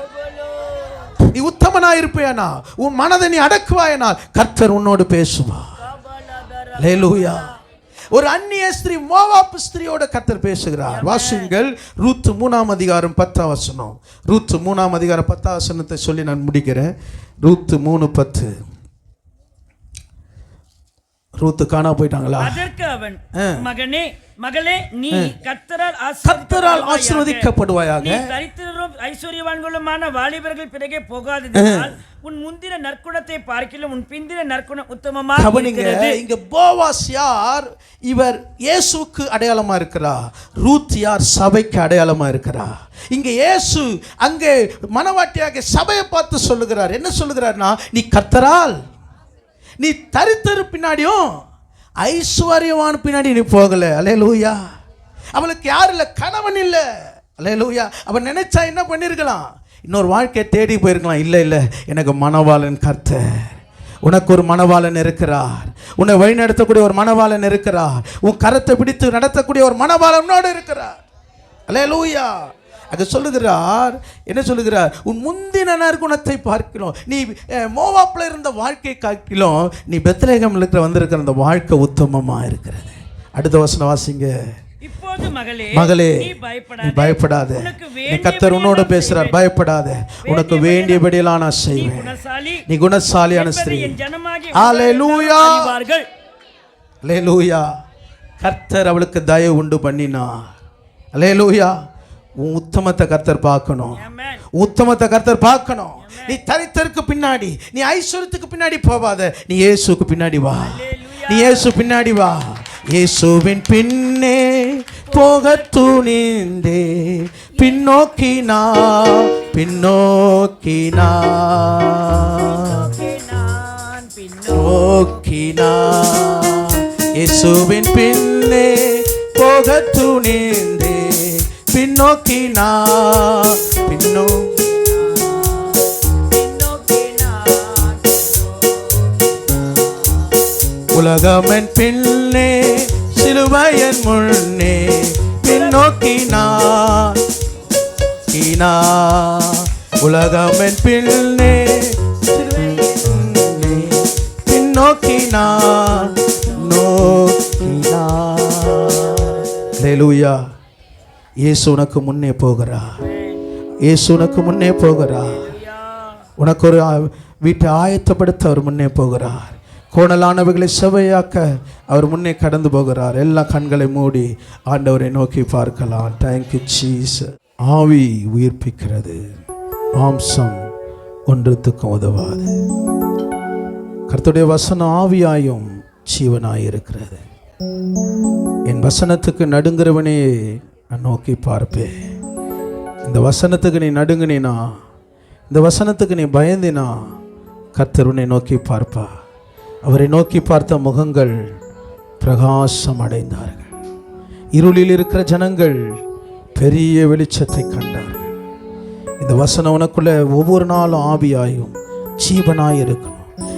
நீ உத்தமனா இருப்பேனா, உன் மனதை நீ அடக்குவாயனா, கர்த்தர் உன்னோடு பேசுவார். அல்லேலூயா. ஒரு அந்நிய ஸ்திரீ, மோவாப் ஸ்திரீயோட கர்த்தர் பேசுகிறார். வாசிங்கள் ரூத் 3ஆம் அதிகாரம் 10ஆம் வசனம். ரூத் 3ஆம் அதிகாரம் 10ஆம் வசனத்தை சொல்லி நான் முடிக்கிறேன். ரூத் 3:10. ரூத் காணா போயிட்டாங்களா? அதற்கு அவன், மகனே மகளே, நீ கர்த்தரால் ஆசீர்வதிக்கப்படுவாயாக. நீ தரித்திரரும் ஐஸ்வர்யவான்களுமான வாலிபர்கள் பிறகே போகாததினால் உன் முந்தின நற்குணத்தை பார்க்கிலும் உன் பிந்தின நற்குணம் உத்தமமாக இருக்கிறது. இங்க போவாஸ் யார்? இவர் இயேசுவுக்கு அடையாளமா இருக்கிறார். ரூத் யார்? சபைக்கு அடையாளமா இருக்கிறார். இங்க இயேசு அங்கே மனவாட்டியாக சபையை பார்த்து சொல்லுகிறார். என்ன சொல்லுகிறார்னா, நீ கர்த்தரால், நீ தரித்திர பின்னாடியும் ஐஸ்வர்யவான் பின்னாடி நீ போகல. அல்லேலூயா. அவளுக்கு யார் இல்லை? கணவன் இல்லை. அல்லேலூயா. அவன் நினைச்சா என்ன பண்ணிருக்கலாம்? இன்னொரு வாழ்க்கையை தேடி போயிருக்கலாம். இல்லை இல்லை, எனக்கு மணவாளன் கர்த்தர். உனக்கு ஒரு மணவாளன் இருக்கிறார். உன்னை வழி நடத்தக்கூடிய ஒரு மணவாளன் இருக்கிறார். உன் கரத்தை பிடித்து நடத்தக்கூடிய ஒரு மணவாளனோடு இருக்கிறார். அல்லேலூயா. அது சொல்லுகிறார். என்ன சொல்லுகிறார்? உன் முந்தின நற்குணத்தை பார்க்கிறோம். நீ மோவாப்ல இருந்த வாழ்க்கை காட்டிலும் நீ பெத்லகேம்ல இருக்கிற வந்திருக்கிற அந்த வாழ்க்கை உத்தமமா இருக்கிறது. அடுத்த வசனம் வாசிங்க. இப்போது மகளே நீ பயப்படாத. நீ கர்த்தர் உன்னோட பேசுறார். பயப்படாத. உனக்கு வேண்டியபடியெல்லாம் நான் செய்வேன். நீ குணசாலியான ஸ்திரீ. அல்லேலூயா. அல்லேலூயா. கர்த்தர் அவளுக்கு தயவு உண்டு பண்ணினார். அல்லேலூயா. உன் உத்தமத்தை கர்த்தர் பார்க்கணும். உத்தமத்தை கர்த்தர் பார்க்கணும். நீ தரித்திற்கு பின்னாடி, நீ ஐஸ்வர்யத்துக்கு பின்னாடி போவாத. நீ இயேசுக்கு பின்னாடி வா. நீ இயேசு பின்னாடி வா. இயேசுவின் பின்னே போக துணிந்தே பின்னோக்கினா பின்னோக்கினா பின்னோக்கினா இயேசுவின் பின்னே போக துணிந்தே பின்னோக்கினா உலகமன் பின்னே சிலுவையன் முன்னே பின்னோக்கினா உலகமன் பின்னே பின்னோக்கினா நோக்கினா. அல்லேலூயா. இயேசு உனக்கு முன்னே போகிறார். இயேசு உனக்கு முன்னே போகிறார். உனக்கு ஒரு வீட்டை ஆயத்தப்படுத்த அவர் முன்னே போகிறார். கோணலானவைகளை செவையாக்க அவர் முன்னே கடந்து போகிறார். எல்லா கண்களை மூடி ஆண்டவரை நோக்கி பார்க்கலாம். Thank you Jesus. ஆவி உயிர்ப்பிக்கிறது, மாம்சம் ஒன்றுத்துக்கும் உதவாது. கர்த்தருடைய வசனம் ஆவியாயும் ஜீவனாயிருக்கிறது. என் வசனத்துக்கு நடுங்கிறவனே நான் நோக்கி பார்ப்பேன். இந்த வசனத்துக்கு நீ நடுங்கினா, இந்த வசனத்துக்கு நீ பயந்தினா, கர்த்தர் உன்னை நோக்கி பார்ப்பா. அவரை நோக்கி பார்த்த முகங்கள் பிரகாசம் அடைந்தார்கள். இருளில் இருக்கிற ஜனங்கள் பெரிய வெளிச்சத்தை கண்டார்கள். இந்த வசனம் உனக்குள்ள ஒவ்வொரு நாளும் ஆவியாயும் ஜீவனாய் இருக்கணும்.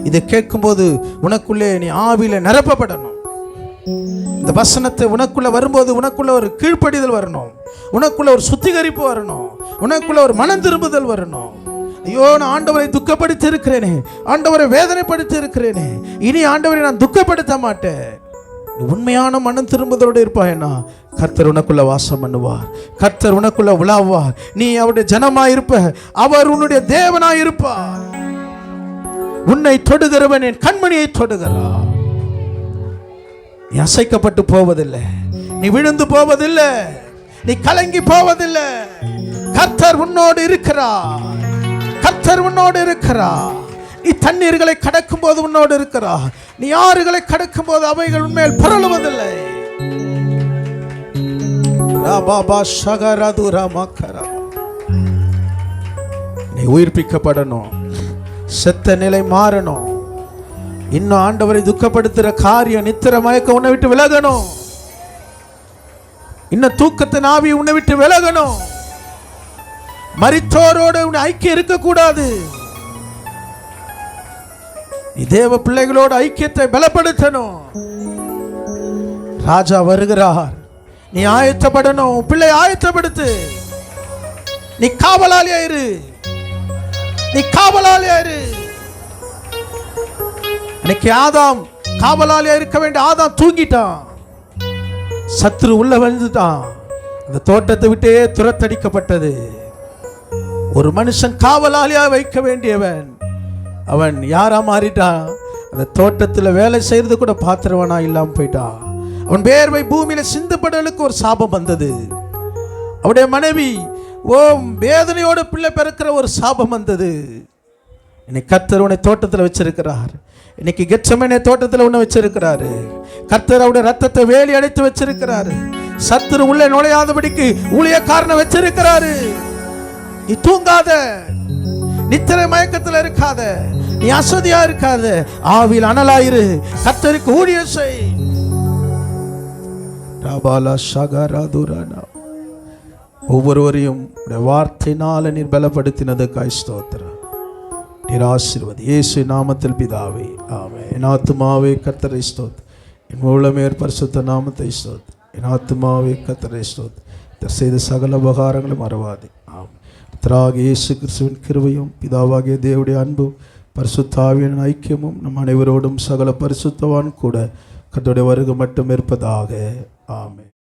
இதை கேட்கும்போது உனக்குள்ளே நீ ஆவியில நிரப்பப்படணும். இந்த வசனத்தை உனக்குள்ள வரும்போது உனக்குள்ள ஒரு கீழ்ப்படிதல் வரணும், உனக்குள்ள ஒரு சுத்திகரிப்பு வரணும், உனக்குள்ள ஒரு மனம் திரும்புதல் வரணும். ஐயோ, நான் ஆண்டவரை துக்கப்படுத்தி இருக்கிறேனே, ஆண்டவரை வேதனைப்படுத்தி இருக்கிறேனே, இனி ஆண்டவரை நான் துக்கப்படுத்த மாட்டேன். உண்மையான மனம் திரும்புதலோடு இருப்பாயனா கர்த்தர் உனக்குள்ள வாசம் பண்ணுவார். கர்த்தர் உனக்குள்ள உலாவார். நீ அவருடைய ஜனமாயிருப்ப, அவர் உன்னுடைய தேவனாயிருப்பார். உன்னை தொடுகிறவன் என் கண்மணியை தொடுகிறார். நீ அசைக்கப்பட்டு போவதில்லை, நீ விழுந்து போவதில்லை, நீ கலங்கி போவதில்லை. கர்த்தர் உன்னோடு இருக்கிறார். கர்த்தர் உன்னோடு இருக்கிறார். நீ தண்ணீர்களை கடக்கும் போது உன்னோடு இருக்கிறார். நீ ஆறுகளை கடக்கும் போது அவைகள் உன்மேல் புரளுவதில்லை. நீ உயிர்ப்பிக்கப்படணும். செத்த நிலை மாறணும். இன்னும் ஆண்டவரை துக்கப்படுத்துற காரியம், நித்திர மயக்கம் உன்னை விட்டு விலகணும். இன்னும் தூக்கத்தின் ஆவி உன்னை விட்டு விலகணும். மரித்தோரோடு உன்னை ஐக்கியம் இருக்கக்கூடாது. நீ தேவ பிள்ளைகளோடு ஐக்கியத்தை பலப்படுத்தணும். ராஜா வருகிறார். நீ ஆயத்தப்படணும். பிள்ளை ஆயத்தப்படுத்து. நீ காவலாளியாயிரு. நீ காவலாளியாயிரு. இன்னைக்கு ஆதாம் காவலாளியா இருக்க வேண்டிய ஆதாம் தூங்கிட்டான். சத்துரு உள்ள வந்துட்டான். அந்த தோட்டத்தை விட்டே துரத்தடிக்கப்பட்டது. ஒரு மனுஷன் காவலாளியா வைக்க வேண்டியவன், அவன் யாரா மாறிட்டான்? அந்த தோட்டத்தில் வேலை செய்யறது கூட பாத்திரவனா இல்லாம போயிட்டான். அவன் வேர்வை பூமியில சிந்துபடலுக்கு ஒரு சாபம் வந்தது. அவருடைய மனைவி வேதனையோட பிள்ளை பிறக்கிற ஒரு சாபம் வந்தது. இன்னைக்கு கர்த்தர் உன்னை தோட்டத்தில் வச்சிருக்கிறார். இன்னைக்கு கெத்செமனே தோட்டத்தில் உன்னை வச்சிருக்கிறாரு. கர்த்தர் அவருடைய ரத்தத்தை வேலி அடைத்து வச்சிருக்கிறாரு. சத்துரு உள்ளே நுழையாதபடிக்கு ஊழியக்காரனை வச்சிருக்கிறாரு. நீ தூங்காத, நித்திரை மயக்கத்தில் இருக்காத, நீ அசதியா இருக்காத, ஆவியில் அனலாயிரு. கர்த்தருக்கு ஊழியம் செய். ஒவ்வொருவரையும் வார்த்தையினால நீர் பலப்படுத்தினதுக்காய் ஸ்தோத்திரம். நீர் ஆசீர்வதி. இயேசு நாமத்தில் பிதாவே, ஆமென். என் ஆத்துமாவே கர்த்தரை ஸ்தோத்திரம். என் மூலமே பரிசுத்த நாமத்தை ஸ்தோத்திரம். என் ஆத்துமாவே கர்த்தரை ஸ்தோத்திரம். செய்த சகல உபகாரங்களும் மறவாதே. ஆமென். கர்த்தராகிய இயேசு கிறிஸ்துவின் கிருபையும் பிதாவாகிய தேவனுடைய அன்பும் பரிசுத்த ஆவியின் ஐக்கியமும் நம் அனைவரோடும் சகல பரிசுத்தவான் கூட கர்த்தருடைய வருகை மட்டும் இருப்பதாக. ஆமென்.